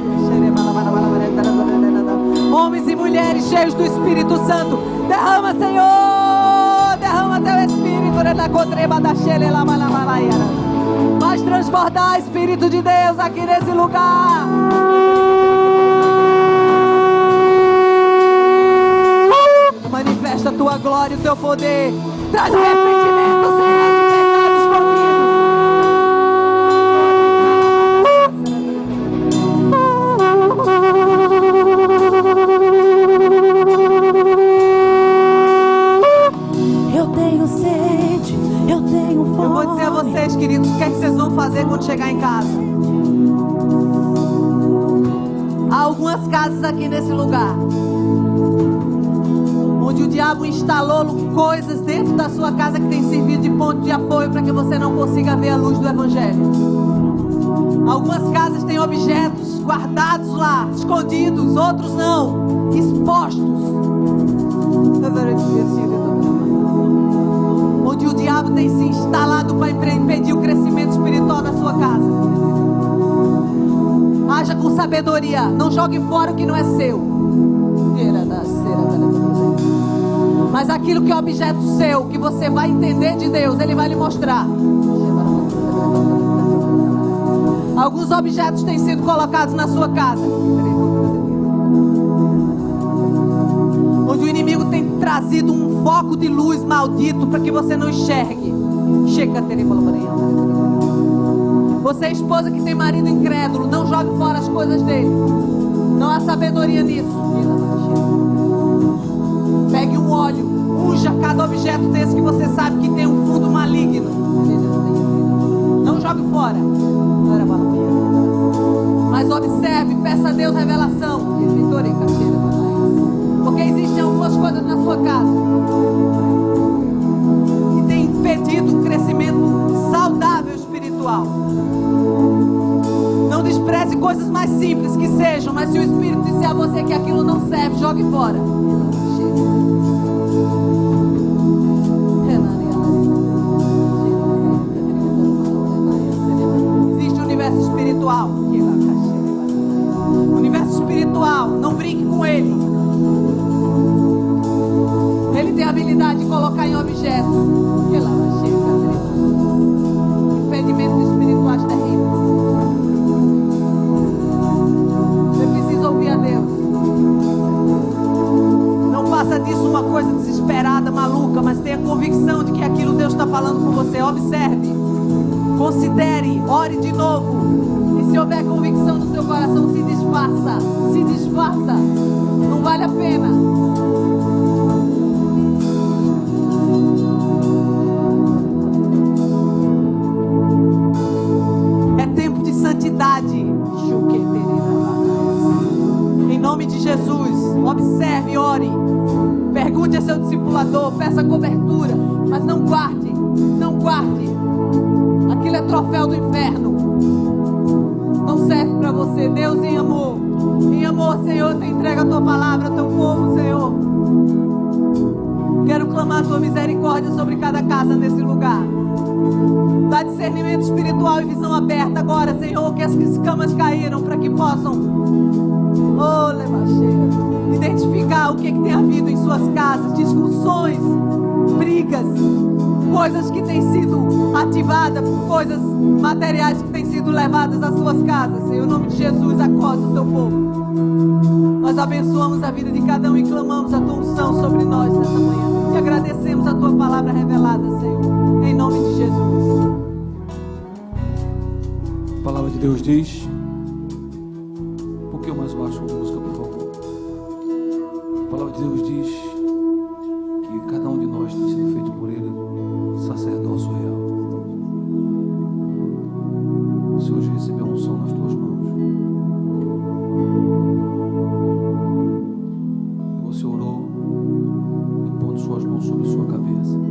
Homens e mulheres cheios do Espírito Santo. Derrama, Senhor, derrama teu Espírito. Vai transbordar, Espírito de Deus, aqui nesse lugar. Manifesta a tua glória e o teu poder. Traz arrependimento, Senhor, de pecados comidos. Eu tenho sede, eu tenho fome. Eu vou dizer a vocês, queridos, o que é que vocês vão fazer quando chegar em casa? Há algumas casas aqui nesse lugar onde o diabo instalou coisas dentro da sua casa que tem servido de ponto de apoio para que você não consiga ver a luz do Evangelho. Algumas casas têm objetos guardados lá, escondidos, outros não, expostos. Onde o diabo tem se instalado para impedir o crescimento espiritual da sua casa. Haja com sabedoria, não jogue fora o que não é seu. Mas aquilo que é objeto seu, que você vai entender de Deus, Ele vai lhe mostrar. Alguns objetos têm sido colocados na sua casa, onde o inimigo tem trazido um foco de luz maldito para que você não enxergue. Você, esposa que tem marido incrédulo, não jogue fora as coisas dele. Não há sabedoria nisso. Pegue um óleo, unja cada objeto desse que você sabe que tem um fundo maligno. Não jogue fora. Mas observe, peça a Deus revelação. Porque existem algumas coisas na sua casa que tem impedido o crescimento saudável espiritual. Não despreze coisas mais simples que sejam, mas se o Espírito disser a você que aquilo não serve, jogue fora. Existe o universo espiritual. O universo espiritual, não brinque com ele. de colocar em objetos. Impedimentos espirituais terríveis. Você precisa ouvir a Deus. Não faça disso uma coisa desesperada, maluca, mas tenha convicção de que aquilo Deus está falando com você. Observe, considere, ore de novo. E se houver convicção no seu coração, se disfarça. Se disfarça. Não vale a pena. É tempo de santidade. Em nome de Jesus, observe, ore. Pergunte a seu discipulador, peça cobertura, mas não guarde, não guarde. Aquilo é troféu do inferno. Não serve para você. Deus, em amor, Senhor, te entrega a tua palavra, teu povo, Senhor. Quero clamar a tua misericórdia sobre cada casa nesse lugar. Dá discernimento espiritual e visão aberta agora, Senhor, que as escamas caíram para que possam, identificar o que tem havido em suas casas, discussões, brigas, coisas que têm sido ativadas por coisas materiais que têm sido levadas às suas casas. Senhor, em nome de Jesus, acorda o teu povo. Nós abençoamos a vida de cada um e clamamos a tua unção sobre nós nessa manhã. E agradecemos a tua palavra revelada, Senhor, em nome de Jesus. A palavra de Deus diz, um pouquinho mais baixo a música, por favor. A palavra de Deus diz que cada um de nós tem sido feito por Ele sacerdócio real. Você hoje recebeu a unção nas tuas mãos. E você orou impondo suas mãos sobre sua cabeça.